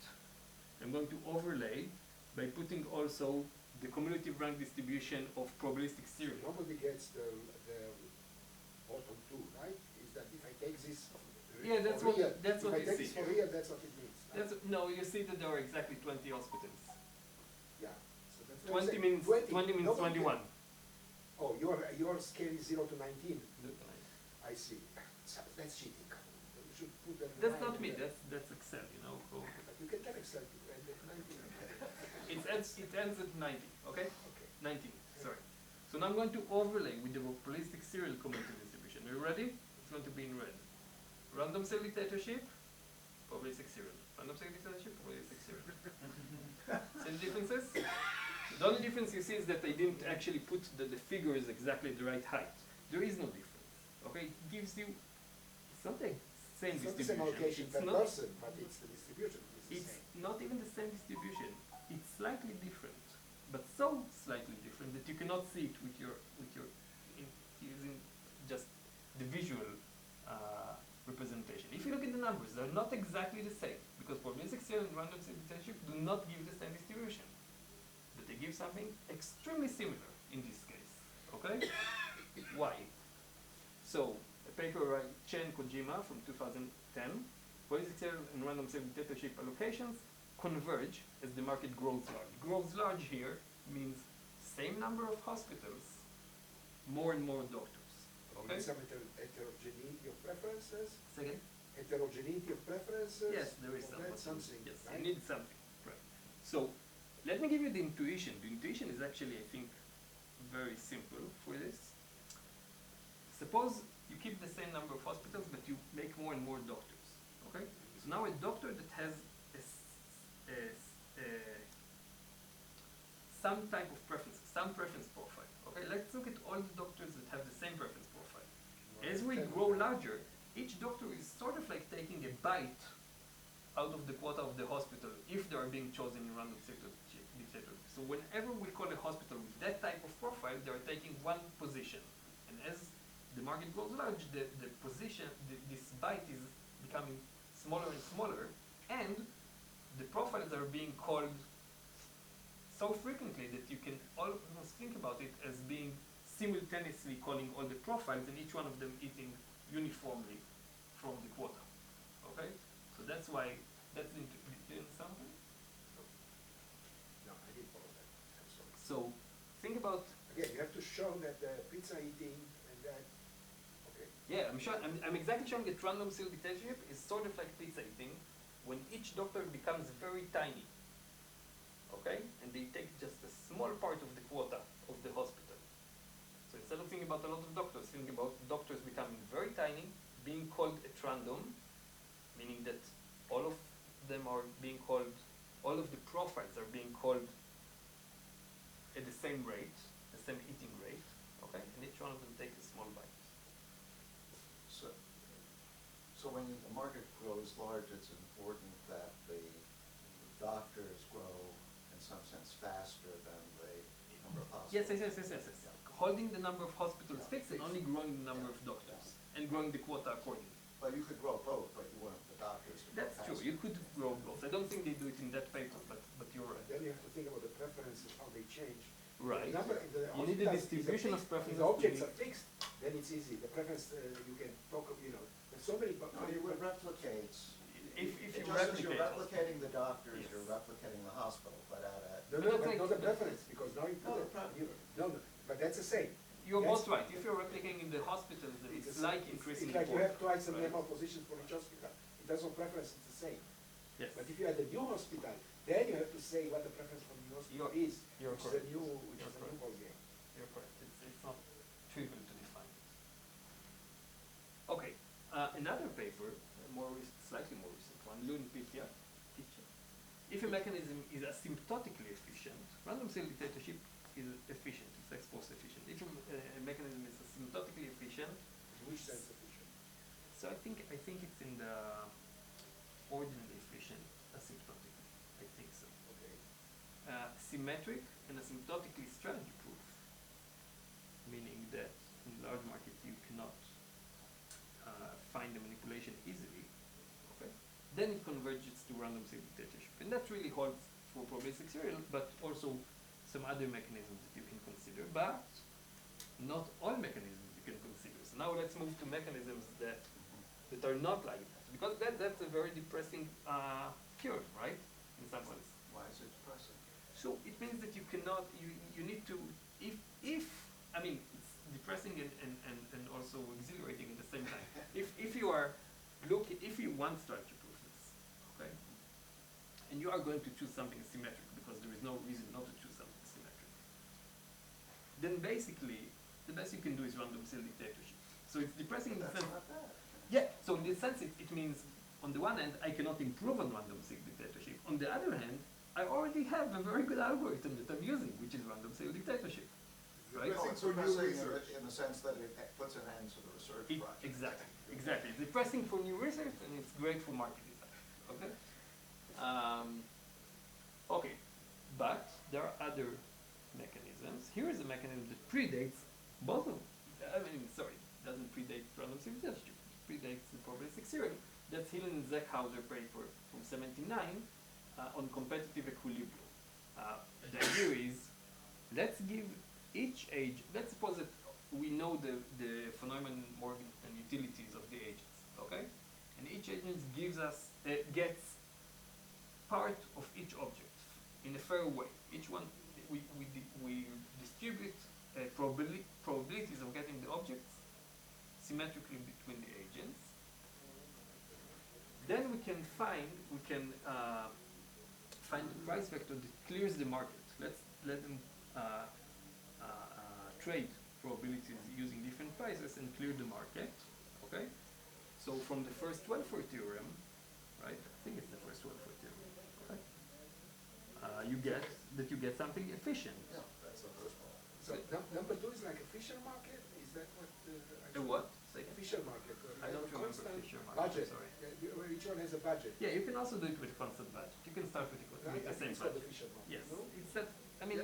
by putting also the cumulative rank distribution of probabilistic serial. Nobody gets the bottom two, right? Is that if I take this Yeah, that's for what- real, that's what if you I take see this for here. real, that's what it means. Right? No, you see that there are exactly 20 hospitals. Yeah. So that's what I'm 20 saying. means 20 means Nobody 21. gets- Oh, your scale is 0 to 19. I see. So that's cheating. You should put that. That's line not in me, there. that's Excel, you know. So But you can tell Excel to end at 19. it ends at 90, okay? Okay. 19, sorry. So now I'm going to overlay with the probabilistic serial cumulative distribution. Are you ready? It's going to be in red. Random cell dictatorship, probabilistic serial. Random cell dictatorship, probabilistic serial. See the differences? The only difference you see is that I didn't actually put the figures exactly at the right height. There is no difference, okay? It gives you, it's not the same It's not the distribution. same allocation It's per not- person, but it's the distribution is the It's same. not even the same distribution. It's slightly different, but so slightly different that you cannot see it with your using just the visual representation. If you look at the numbers, they're not exactly the same because probabilistic serial and random cell dictatorship do not give the same distribution, but they give something extremely similar in this case. Okay? Why? So a paper by Chen Kojima from 2010. Probabilistic serial and random cell dictatorship allocations converge as the market grows large. Grows large here means same number of hospitals, more and more doctors. Okay? Some heterogeneity of preferences, Second? heterogeneity of preferences. Yes, there is or some. that's something. Yes, right? you need something. Right. So let me give you the intuition. The intuition is actually, I think, very simple for this. suppose you keep the same number of hospitals, but you make more and more doctors. Okay? So now a doctor that has some type of preference, some preference profile. Okay, let's look at all the doctors that have the same preference profile. As we grow larger, each doctor is sort of like taking a bite out of the quota of the hospital if they are being chosen in random dictatorship. So whenever we call a hospital with that type of profile, they are taking one position. And as the market grows large, the position, this bite is becoming smaller and smaller, and the profiles are being called so frequently that you can almost think about it as being simultaneously calling all the profiles and each one of them eating uniformly from the quota. Okay? So that's why that's the do you understand something? No, I didn't follow that. I'm sorry. So think about Again, you have to show that the pizza eating and that, okay. yeah, I'm exactly showing that random cell dictatorship is sort of like pizza eating when each doctor becomes very tiny. Okay? And they take just a small part of the quota of the hospital. So instead of thinking about a lot of doctors, think about doctors becoming very tiny, being called at random, meaning that all of them are being called, all of the profiles are being called at the same rate, the same eating rate, okay? And each one of them takes a small bite. So when the market grows large, it's important that the doctors grow in some sense faster than the number of hospitals. Yes. Holding the number of hospitals fixed and only growing the number of doctors and growing the quota accordingly. Well, you could grow both, but you want the doctors to grow That's faster. true. You could grow both. I don't think they do it in that paper, but you're right. Then you have to think about the preferences, how they change. Right. The number in the You need a hospitals is distribution of fixed. preferences. If the objects to are fixed, then it's easy. The preference, you can talk, there's so many. No, you would replicate. If It you just as you're replicate. replicating the doctors, Yes. you're replicating the hospital, but at a. No, But but it's not the like- preference, because now you put No, it, the pre- no, but that's the same. You're That's- both right. If you're replicating in the hospitals, then it's like increasing It's like the you quota, have twice the right? number of positions for each hospital. In terms of preference, it's the same. Yes. But if you add a new hospital, then you have to say what the preference for the new hospital is, you're which is a correct. new, You're correct. ballgame. You're correct. It's not trivial to define it. Okay. Another paper, slightly more recent one, Lun Pitya. If a mechanism is asymptotically efficient, random cell dictatorship is efficient. It's ex post efficient. If a mechanism is asymptotically efficient, In which sense efficient? so I think it's in the ordinally efficient asymptotically. I think so. Okay. Symmetric and asymptotically strategy proof, meaning that in large market you cannot find the manipulation easily, okay? Then it converges to random cell dictatorship. And that really holds for probabilistic serial, but also some other mechanisms that you can consider, but not all mechanisms you can consider. So now let's move to mechanisms that are not like that, because that's a very depressing cure, right? In some sense. Why is it depressing? So it means that you cannot, you need to, if I mean, it's depressing and also exhilarating at the same time. If you want strategy proofness, okay, and you are going to choose something symmetric because there is no reason not to choose something symmetric, then basically the best you can do is random cell dictatorship. So it's depressing in the That's sense. not bad. Yeah, so in this sense it means on the one hand I cannot improve on random cell dictatorship. On the other hand, I already have a very good algorithm that I'm using, which is random cell dictatorship. Right? Depressing It's for new depressing research. in the sense that it puts an end to the research project. Exactly. It's depressing for new research and it's great for market design. Okay? Okay, but there are other mechanisms. Here is a mechanism that predates both of them. Doesn't predate random cell dictatorship. It predates the probabilistic serial. That's Hill and Zeckhauser paper from '79 on competitive equilibrium. The idea is, let's give each age, let's suppose that we know the phenomenon Morgan and utilities of the agents, okay? And each agent gives us, gets part of each object in a fair way. Each one, we distribute probabilities of getting the objects symmetrically between the agents. Then we can find the price vector that clears the market. Let's let them trade probabilities using different prices and clear the market. Okay? So from the first Welfare theorem, right? I think it's the first Welfare theorem. Okay? You get something efficient. Yeah, that's the first one. So number two is like a Fisher market? Is that what? A what? Say again? Fisher market. I don't remember constant Fisher market, budget. sorry. Each one has a budget. Yeah, you can also do it with constant budget. You can start with the I with the think same it's called the budget. Fisher market. Yes, No? it's that. I mean,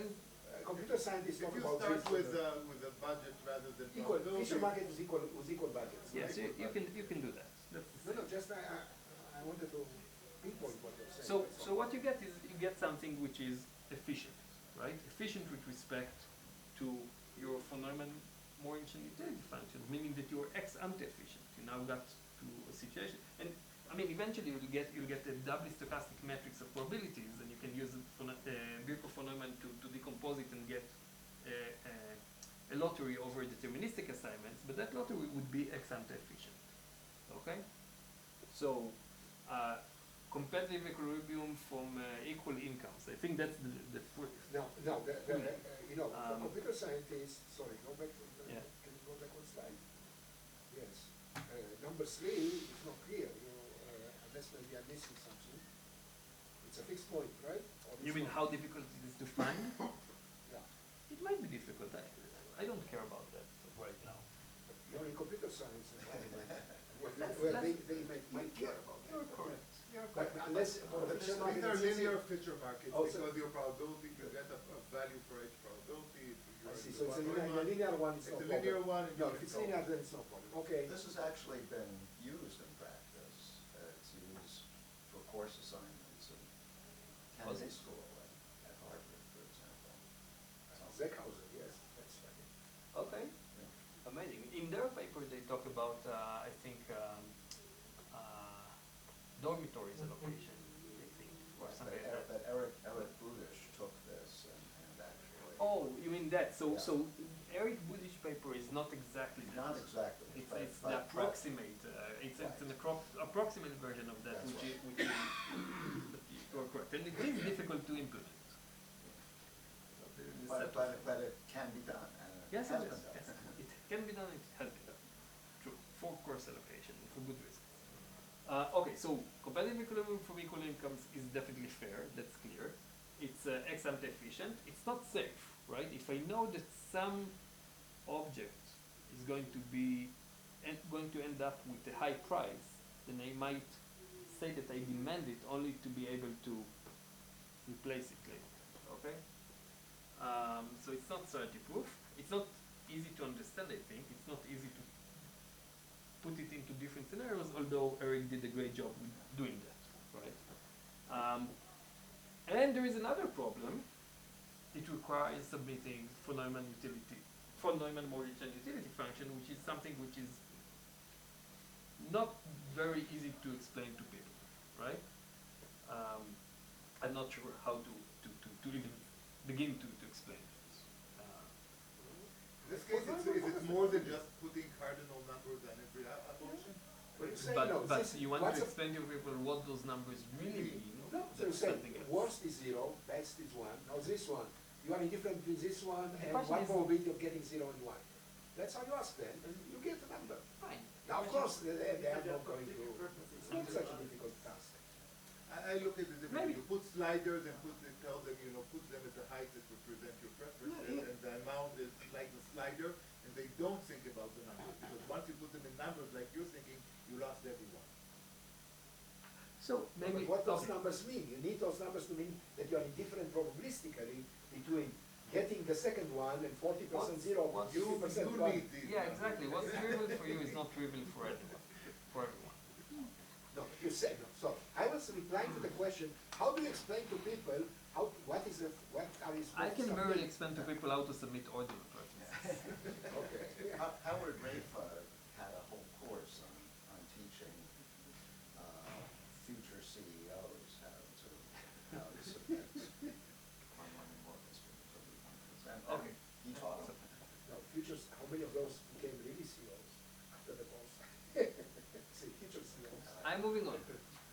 Computer scientists If talk you about start this. with a budget rather than Equal, probability. Fisher market is equal budgets. yes, you can do that. That's the No, same. just I wanted to pinpoint what you're saying. So, that's so all. what you get is you get something which is efficient, right? Efficient with respect to your von Neumann Mohr-Einstein utility functions, meaning that you're ex ante efficient. You now got to a situation, and I mean, eventually you'll get a doubly stochastic matrix of probabilities, and you can use Birkhoff von Neumann to decompose it and get a lottery over deterministic assignments. But that lottery would be ex ante efficient. Okay. So, competitive equilibrium from equal incomes. I think that's the first. No, you know, for Um, computer scientists, sorry, go back to the, Yeah. can you go back one slide? Yes. Number three is not clear, unless maybe I'm missing something. It's a fixed point, right? Or You it's mean not? how difficult it is to find? Yeah. It might be difficult. I don't care about that right now. You're in computer science, Let's- where let's- they might care about that. You're correct. But unless, for the Fisher market, These are it's easy. linear Fisher markets Oh, so- because your probability, you get a value for each probability. I see, so it's a linear one, it's It's no a problem. linear one. and No, you if can it's solve linear, it. then it's no problem, okay. This has actually been used in practice. It's used for course assignments in Was Kennedy it? School at Harvard, for example. Zeckhauser, yes, that's right. Okay. Yeah. Amazing. In their paper, they talk about, I think, dormitories allocation, I think, or something like that. But Eric Budish took this and actually. Oh, you mean that? So, Yeah. so Eric Budich's paper is not exactly that. Not exactly. It's, but- it's but- the approximate. It's an approximate version of that, That's which right. is, which is you're correct, and it is difficult to implement. So there is a set of- But it can be done, and it Yes, has it been is. done. Yes, it can be done. It has been done. True. For course allocation, for good reasons. Okay, so competitive equilibrium from equal incomes is definitely fair. That's clear. It's ex ante efficient. It's not safe, right? If I know that some object is going to be going to end up with a high price, then I might say that I demand it only to be able to replace it later. Okay. So it's not certainty proof. It's not easy to understand. I think it's not easy to put it into different scenarios, although Eric did a great job with doing that, right? And there is another problem. It requires submitting von Neumann Mohr-Einstein utility function, which is something which is not very easy to explain to people, right? I'm not sure how to even begin to explain this. In this case, is it more than just putting cardinal numbers on every function? When you say, But, no, but this- you want what's to a- explain to people what those numbers really mean. No, so you That's say, something else. worst is zero, best is one, now this one, you are indifferent between this one The and question one is- probability of getting zero and one. That's how you ask them, and you get a number. Fine. Now, of course, they are not going to, purposes. it's not such a difficult task. I look at it differently. Maybe. You put sliders and tell them, put them at the height that represent your preferences, Yeah. and the amount is like the slider, and they don't think about the numbers, because once you put them in numbers like you're thinking, you lost everyone. So maybe But what those okay. numbers mean, you need those numbers to mean that you are indifferent probabilistically between getting the second one and 40% zero, What's- 50% You one. need these. Yeah, numbers. exactly. What's trivial for you is not trivial for everyone. For everyone. No, you said no. So I was replying to the question, how do you explain to people what are you supposed I to can submit? merely explain to people how to submit ordinal processes. Okay. Howard Rafa had a whole course on teaching future CEOs how to submit Von Neumann Mohr-Einstein utility functions. And Okay. he taught them. No, futures, how many of those became really CEOs after the course? See, future CEOs. I'm moving on.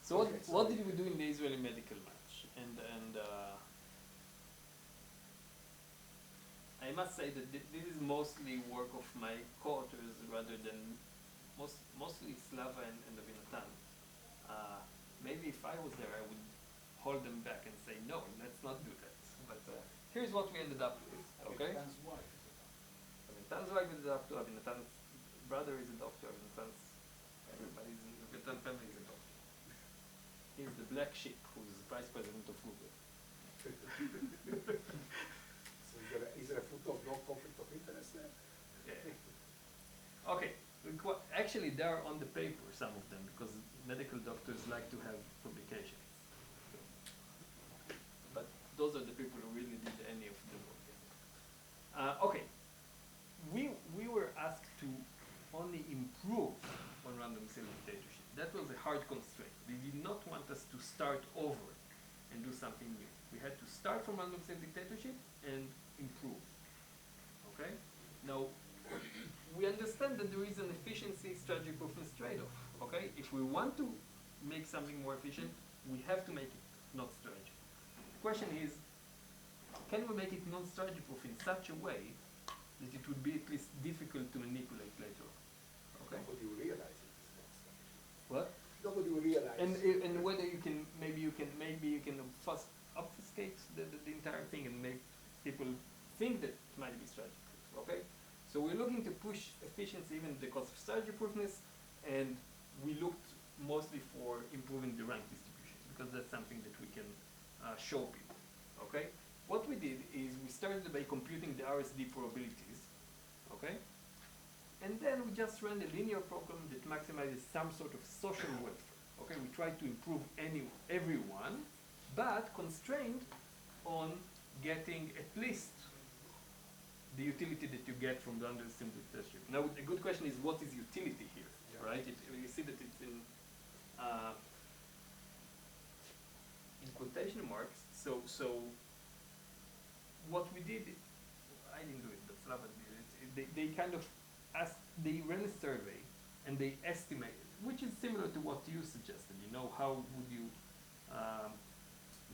So Okay, what sorry. did we do in the Israeli medical match? And I must say that this is mostly work of my co-authors rather than mostly Slava and Avinatan. Maybe if I was there, I would hold them back and say, no, let's not do that. But here's what we ended up with, okay? Avinatan's wife is a doctor. Avinatan's wife is a doctor, Avinatan's brother is a doctor, Avinatan's, everybody's in the Avinatan family is a doctor. He's the black sheep who's vice president of Google. So is there a footnote, no conflict of interest there? Yeah. Okay. Actually, they are on the paper, some of them, because medical doctors like to have publications. But those are the people who really did any of the work. Okay. We were asked to only improve on random cell dictatorship. That was a hard constraint. They did not want us to start over and do something new. We had to start from random cell dictatorship and improve. Okay? Now, we understand that there is an efficiency strategy proofness trade-off. Okay? If we want to make something more efficient, we have to make it not strategy. The question is, can we make it non-strategy proof in such a way that it would be at least difficult to manipulate later on? Okay? Nobody will realize it is not strategy. What? Nobody will realize. And whether you can maybe you can obfuscate the entire thing and make people think that it might be strategy proof. Okay? So we're looking to push efficiency even at the cost of strategy proofness, and we looked mostly for improving the rank distribution because that's something that we can show people. Okay? What we did is we started by computing the RSD probabilities. Okay? And then we just ran a linear program that maximizes some sort of social welfare. Okay, we tried to improve everyone, but constrained on getting at least the utility that you get from the random simple dictatorship. Now, a good question is, what is utility here, right? You see that it's in quotation marks. So what we did, I didn't do it, but Slava did it. They kind of they ran a survey and they estimated, which is similar to what you suggested. You know, how would you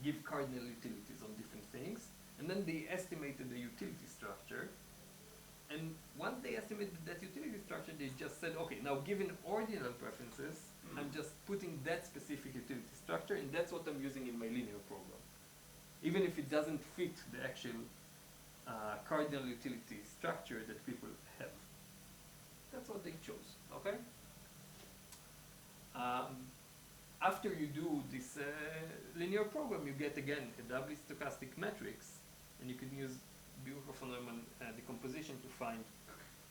give cardinal utilities on different things? And then they estimated the utility structure. And once they estimated that utility structure, they just said, okay, now given ordinal preferences, I'm just putting that specific utility structure, and that's what I'm using in my linear program. Even if it doesn't fit the actual cardinal utility structure that people have. That's what they chose, okay? After you do this linear program, you get again a doubly stochastic matrix, and you can use Bucher von Neumann decomposition to find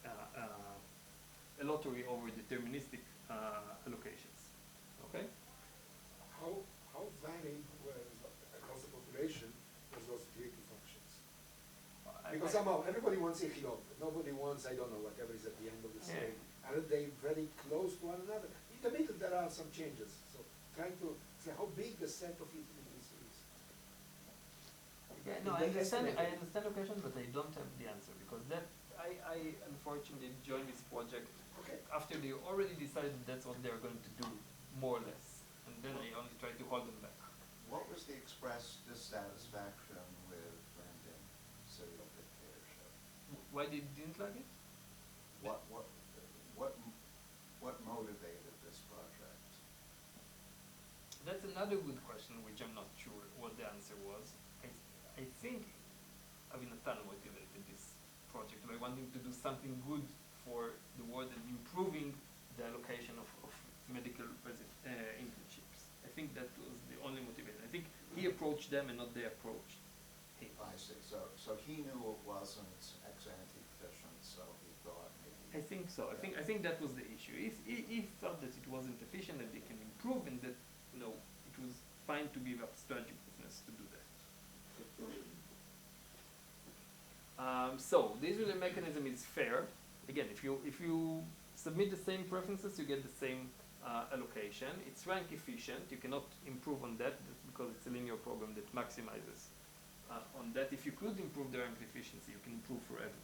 a lottery over deterministic allocations. Okay? How varied across the population was those utility functions? Because somehow everybody wants Ichilov. Nobody wants, I don't know, whatever is at the end of the scale. Are they very close to one another? In the middle there are some changes. So trying to say how big the set of utilities is. Yeah, no, I understand the question, but I don't have the answer because that I unfortunately joined this project after they already decided that's what they're going to do, more or less. And then I only tried to hold them back. What was the expressed dissatisfaction with random serial dictatorship? Why they didn't like it? What motivated this project? That's another good question, which I'm not sure what the answer was. I think Avinatan motivated this project by wanting to do something good for the world and improving the allocation of medical internships. I think that was the only motivation. I think he approached them and not they approached him. I see. So he knew it wasn't ex ante efficient, so he thought maybe. I think so. I think that was the issue. He thought that it wasn't efficient, that they can improve, and that it was fine to give up strategy business to do that. So the Israeli mechanism is fair. Again, if you submit the same preferences, you get the same allocation. It's rank efficient. You cannot improve on that because it's a linear program that maximizes on that. If you could improve the rank efficiency, you can improve forever.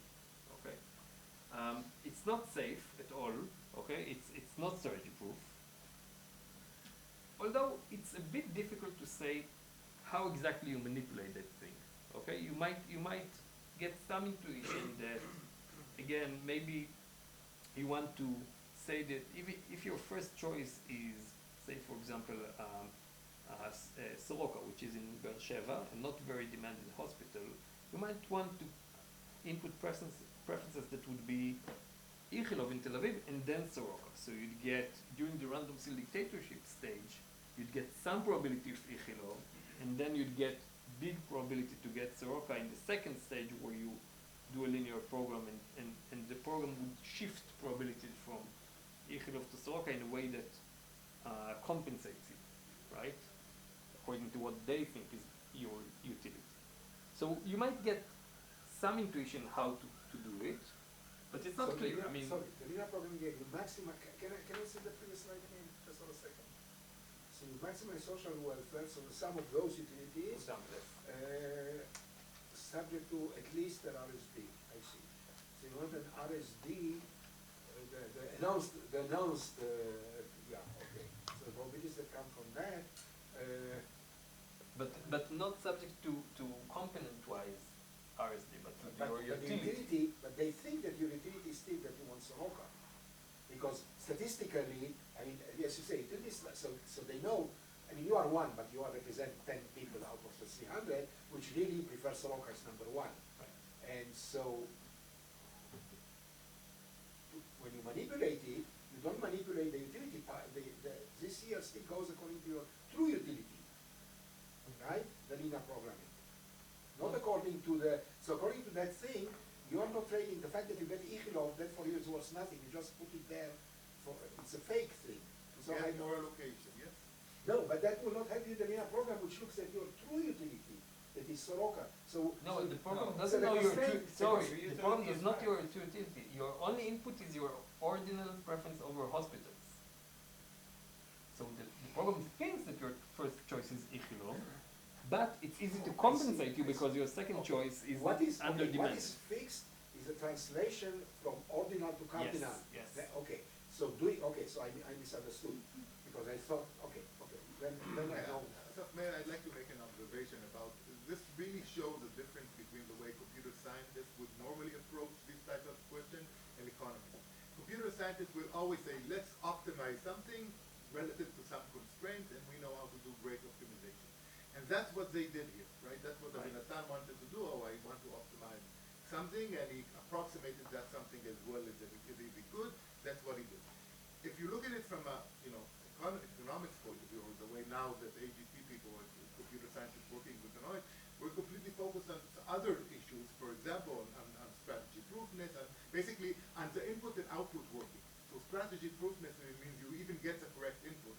Okay. It's not safe at all. Okay. It's not strategy proof. Although it's a bit difficult to say how exactly you manipulate that thing. Okay. You might get some intuition that, again, maybe you want to say that if your first choice is, say for example, Soroka, which is in Beersheba, and not very demanding hospital, you might want to input preferences that would be Ichilov in Tel Aviv and then Soroka. So you'd get, during the random seal dictatorship stage, you'd get some probability of Ichilov, and then you'd get big probability to get Soroka in the second stage where you do a linear program, and the program would shift probability from Ichilov to Soroka in a way that compensates it, right? According to what they think is your utility. So you might get some intuition how to do it, but it's not So clear. the I mean, sorry, the linear program gave you maximize, can I see the previous slide again, just for a second? So you maximize social welfare, so the sum of those utilities, subject to at least an RSD, I see. So you want an RSD, the announced, yeah, okay. So the probabilities that come from that, but not subject to component-wise RSD, but to your but the utility. utility, but they think that your utility is still that you want Soroka. Because statistically, I mean, as you say, so they know, I mean, you are one, but you are represent 10 people out of the 300, which really prefer Soroka as number one. Right. And so, when you manipulate it, you don't manipulate the utility part. This here still goes according to your true utility, right? The linear programming. Not according to so according to that thing, you are not trading the fact that you get Ichilov, that for you is worth nothing. You just put it there it's a fake thing. So Yeah, I more allocation, yes. No, but that will not help you the linear program, which looks at your true utility, that is Soroka. So No, the program so doesn't the know your constraint- sorry, the the program utility is is not right. your utility. Your only input is your ordinal preference over hospitals. So the program thinks that your first choice is Ichilov, but it's easy to compensate you because your second choice is what is under okay, demand. what is fixed is a translation from ordinal to cardinal. Yes. Okay, so so I misunderstood because I thought then I know. So, Mayor, I'd like to make an observation about, this really shows the difference between the way computer scientists would normally approach this type of question and economists. Computer scientists will always say, let's optimize something relative to some constraints, and we know how to do great optimization. And that's what they did here, right? That's what Avinatan wanted to do. Oh, I want to optimize something, and he approximated that something as well as he could. That's what he did. If you look at it from a, economics point of view, or the way now that AGT people or computer scientists working with Hanoi, we're completely focused on other issues, for example, on strategy proofness, and basically on the input and output working. So strategy proofness means you even get the correct input,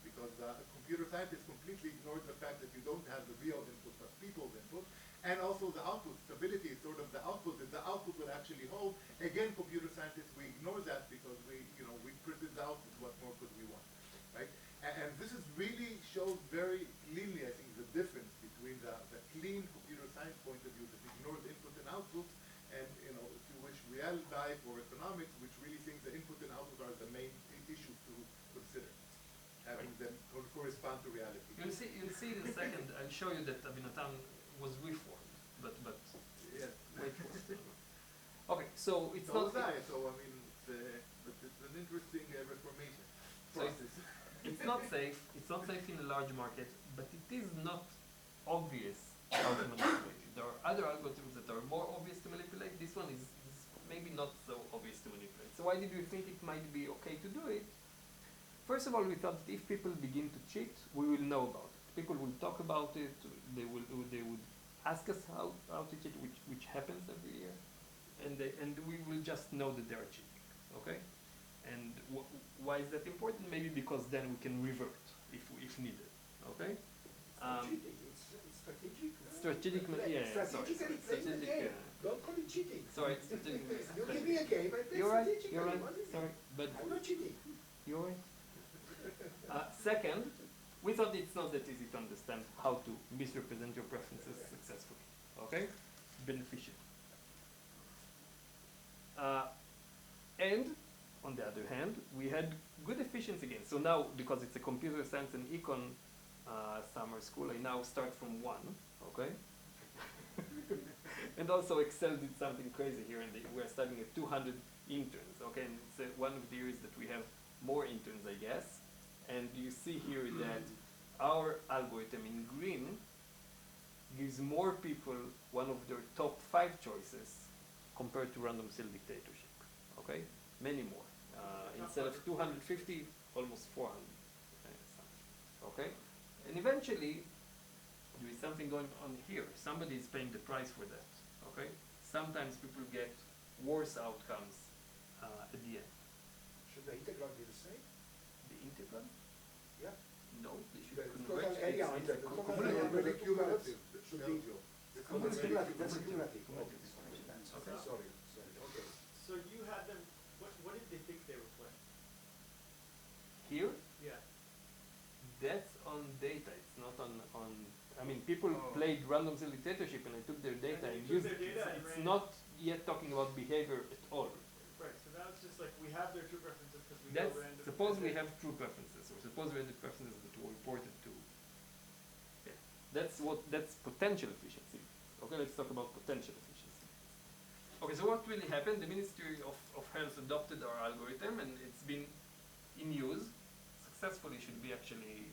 because a computer scientist completely ignores the fact that you don't have the real input, but people's input, and also the output. Stability is sort of the output, that the output will actually hold. Again, computer scientists, we ignore that because we printed the output, what more could we want, right? And this is really shows very cleanly, I think, the difference between the clean computer science point of view that ignores input and output, and, if you wish, real life or economics, which really thinks the input and output are the main issues to consider, having them correspond to reality. You'll see in a second. I'll show you that Avinatan was reformed, but Yeah. wait for it. Okay, so it's So not. was I, so I mean, it's an interesting reformation So process. It's not safe. It's not safe in a large market, but it is not obvious how to manipulate it. There are other algorithms that are more obvious to manipulate. This one is maybe not so obvious to manipulate. So why did we think it might be okay to do it? First of all, we thought that if people begin to cheat, we will know about it. People will talk about it. They would ask us how to cheat, which happens every year, and we will just know that they are cheating. Okay. And why is that important? Maybe because then we can revert if needed. Okay. It's strategic. Strategic, yeah. Strategically playing the game. Don't call it cheating. Sorry, strategic. You give me a game, I play You're right. strategically. You're right. What is it? Sorry, but I'm not cheating. you're right. Second, we thought it's not that easy to understand how to misrepresent your preferences successfully. Okay, beneficial. And on the other hand, we had good efficiency gains. So now, because it's a computer science and econ summer school, I now start from 1, okay? And also Excel did something crazy here, and we're studying at 200 interns, okay? And it's one of the years that we have more interns, I guess. And you see here that our algorithm in green gives more people one of their top 5 choices compared to random cell dictatorship, okay? Many more. Instead of 250, almost 400, okay? And eventually, there is something going on here. Somebody is paying the price for that, okay? Sometimes people get worse outcomes at the end. Should the integral be the same? The integral? Yeah. No, they should The converge. total area It's under the a total cumulative. area under the Cumulative, should tells be. you. That's cumulative, that's cumulative. Okay. Sorry, okay. So you had them, what did they think they were playing? Here, Yeah. that's on data. It's not on. I mean, people Oh. played random cell dictatorship, and I took their data And and you used took it. their data and It's ran- not yet talking about behavior at all. Right, so now it's just like, we have their true preferences because we know That's random. suppose and we then- have true preferences, or suppose we have the preferences that were reported to. Yeah. That's potential efficiency. Okay, let's talk about potential efficiency. Okay, so what really happened? The Ministry of Health adopted our algorithm, and it's been in use successfully. Should be actually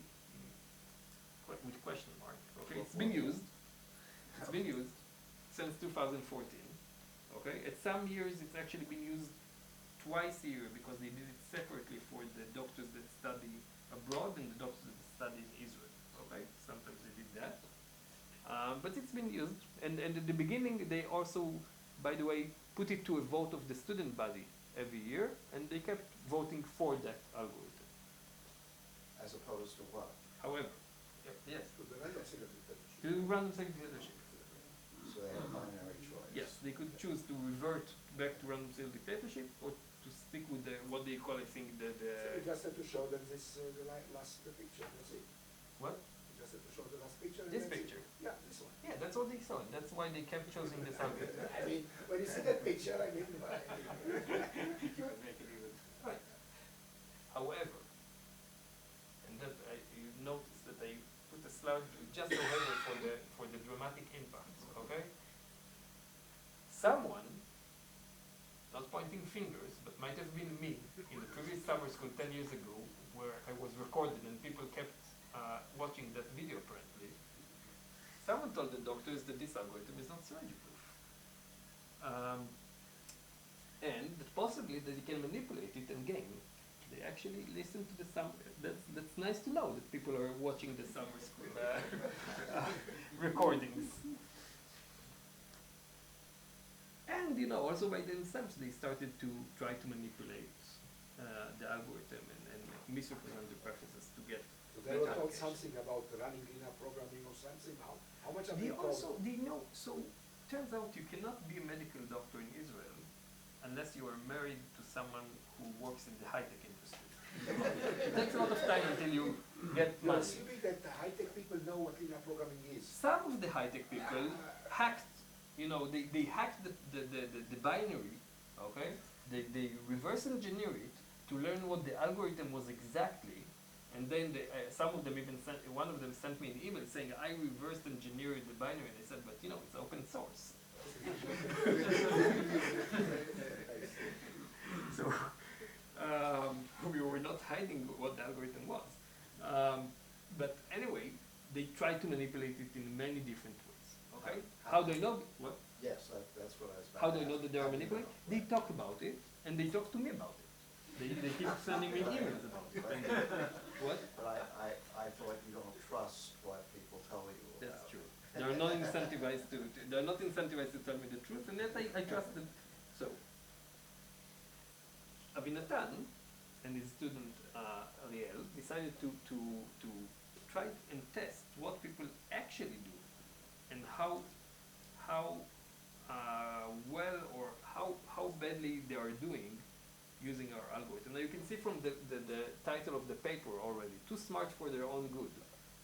with question mark. Okay, it's been used. It's been used since 2014. Okay, at some years it's actually been used twice a year because they did it separately for the doctors that study abroad and the doctors that study in Israel. Okay, sometimes they did that. But it's been used, and at the beginning they also, by the way, put it to a vote of the student body every year, and they kept voting for that algorithm. As opposed to what? However, yes, To the random single dictatorship. to random cell dictatorship. So they had a binary choice. Yes, they could choose to revert back to random cell dictatorship or to stick with what they call, I think, So you just have to show them this, the last picture, that's it. what? You just have to show the last picture. and This that's it. picture. Yeah, this one. Yeah, that's what they saw. That's why they kept choosing this algorithm. I mean, when you see that picture, I mean, You can make it even. Right. However, and that you notice that I put a slide just however for the dramatic impact. Okay. Someone, not pointing fingers, but might have been me in the previous summer school 10 years ago, where I was recorded and people kept watching that video apparently. Someone told the doctors that this algorithm is not surgery-proof. And that possibly that you can manipulate it and gain. They actually listen to the summer. That's nice to know that people are watching the summer school recordings. And also by themselves they started to try to manipulate the algorithm and misrepresent the preferences to get. so they were told better something about running linear programming or something, how much are They they told? also, so turns out you cannot be a medical doctor in Israel unless you are married to someone who works in the high-tech industry. It takes a lot of time until you get You're money. assuming that the high-tech people know what linear programming is. Some of the high-tech people hacked, they hacked the binary, okay? They reverse engineer it to learn what the algorithm was exactly, and then some of them even one of them sent me an email saying, I reversed engineered the binary, and I said, but it's open source. So we were not hiding what the algorithm was. But anyway, they tried to manipulate it in many different ways. Okay? How do I know? What? Yes, that's what I was about How to do I know ask. that they are manipulating? They talk about it, and they talk to me about it. They keep sending me emails about it. And what? But I thought you don't trust what people tell you. That's about true. it. They're not incentivized they're not incentivized to tell me the truth, and yet I trust them. So, Avinatan and his student Ariel decided to try and test what people actually do, and how well or how badly they are doing using our algorithm. Now you can see from the title of the paper already, too smart for their own good,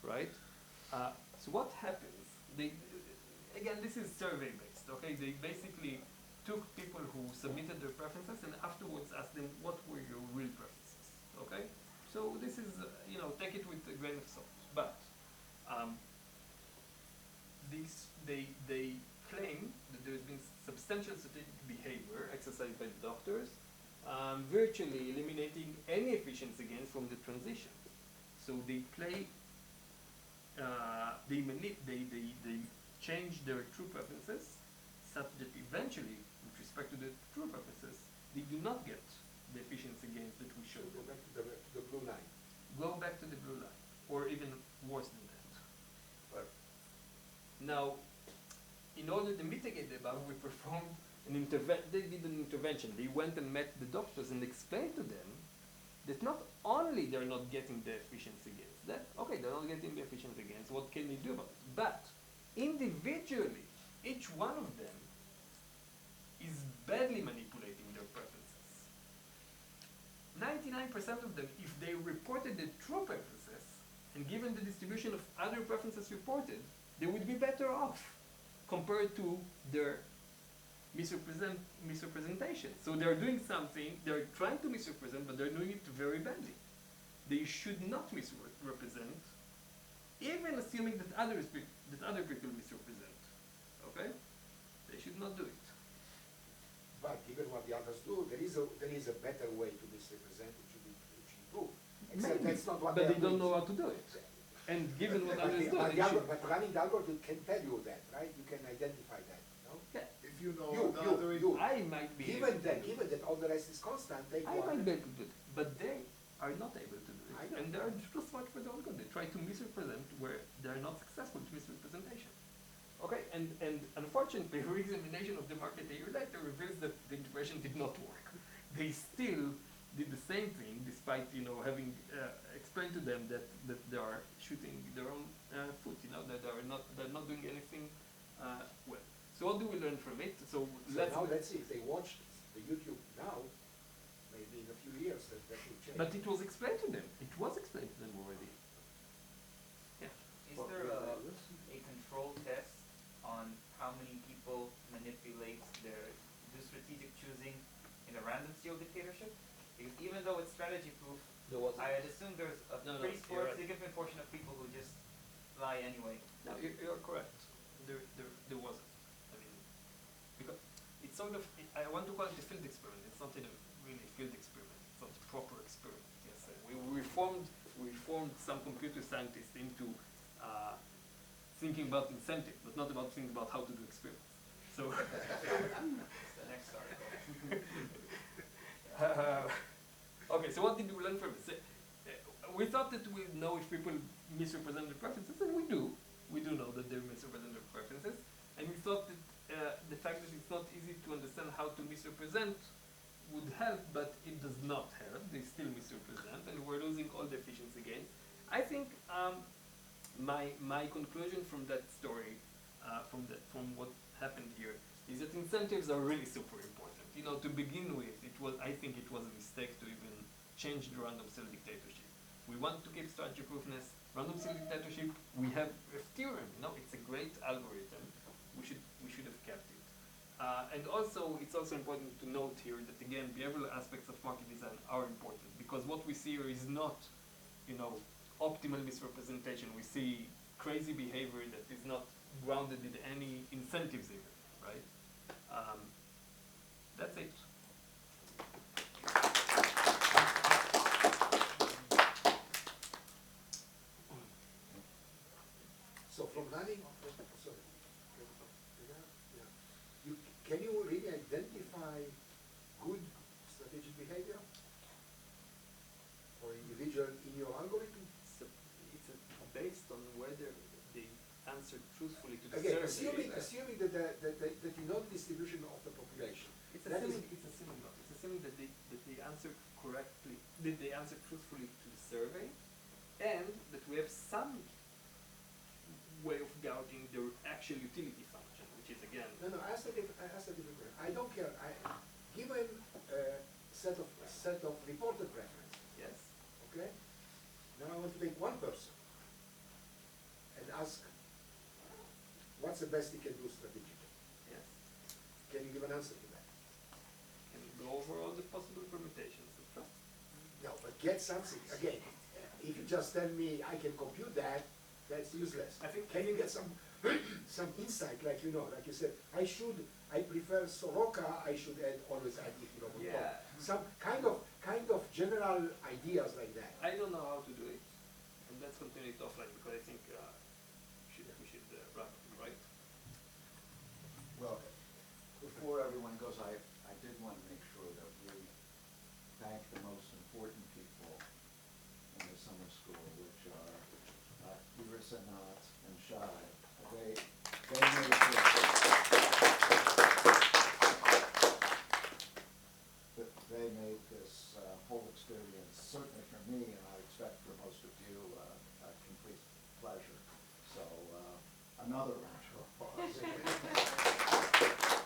right? So what happens? Again, this is survey based, okay? They basically took people who submitted their preferences and afterwards asked them what were your real preferences, okay? So this is, take it with a grain of salt. But they claim that essential strategic behavior exercised by the doctors, virtually eliminating any efficiency gains from the transition. So they play, they change their true preferences such that eventually, with respect to the true preferences, they do not get the efficiency gains that we showed Go them. back to the blue line. Go back to the blue line, or even worse than that. But now, in order to mitigate the above, we performed they did an intervention. They went and met the doctors and explained to them that not only they're not getting the efficiency gains, that, okay, they're not getting the efficiency gains, what can we do about it? But individually, each one of them is badly manipulating their preferences. 99% of them, if they reported the true preferences, and given the distribution of other preferences reported, they would be better off compared to their misrepresentation. So they're doing something, they're trying to misrepresent, but they're doing it very badly. They should not misrepresent, even assuming that other people misrepresent. Okay? They should not do it. But given what the others do, there is a better way to misrepresent which should improve. Except Maybe, that's not what but they they don't know how to do it. And given what others do, they should. But running the algorithm can tell you that, right? You can identify that, no? Yeah. If you know You, the you, other you. I might be able to do it. Given that all the rest is constant, they I go might on. be able to do it, but they are not able to do it. I know. And they are too smart for their own good. They try to misrepresent where they are not successful with misrepresentation. Okay, and unfortunately, re-examination of the market a year later reveals that the intervention did not work. They still did the same thing, despite having explained to them that they are shooting their own foot. That they're not doing anything well. So what do we learn from it? So Let's see if they watch the YouTube now. Maybe in a few years that will change. But it was explained to them. It was explained to them already. Yeah. Is there a control test on how many people manipulate do strategic choosing in a random seal dictatorship? Because even though it's strategy proof, There wasn't. I'd assume there's a No, pretty you're right. significant portion of people who just lie anyway. No, you're correct. There wasn't. I mean, because it's sort of, I want to call it a field experiment. It's not a really field experiment. It's not a proper experiment. Yes, we formed some computer scientists into thinking about incentives, but not about thinking about how to do experiments. So, It's the next article. okay, so what did we learn from this? We thought that we know if people misrepresent their preferences, and we do. We do know that they misrepresent their preferences. And we thought that the fact that it's not easy to understand how to misrepresent would help, but it does not help. They still misrepresent, and we're losing all the efficiency gains. I think my conclusion from that story, from what happened here, is that incentives are really super important. To begin with, I think it was a mistake to even change the random cell dictatorship. We want to keep strategy proofness. Random cell dictatorship, we have a theorem. It's a great algorithm. We should have kept it. And also, it's also important to note here that again, behavioral aspects of market design are important because what we see here is not, optimal misrepresentation. We see crazy behavior that is not grounded in any incentives even, right? That's it. So from running, can you really identify good strategic behavior for individual in your algorithm? It's based on whether they answered truthfully to the Again, survey. assuming that you know the distribution of the population. It's That is- assuming that they answer correctly, that they answer truthfully to the survey, and that we have some way of gauging their actual utility function, which is again. No, I asked a different question. I don't care. Given a set of reported preferences, Yes. okay? Now I want to take one person and ask, what's the best he can do strategically? Yes. Can you give an answer to that? Can go over all the possible permutations of trust. No, but get something. Again, if you just tell me I can compute that, That's useless. I think- Can you get some some insight, like you know, like you said, I prefer Soroka, I should always add Ichiro on top. Yeah. Some kind of general ideas like that. I don't know how to do it, and let's continue it offline because I think we should wrap up, right? Well, before everyone goes, I did want to make sure that we thank the most important people in the summer school, which are Iris, Anat, and Shai. They made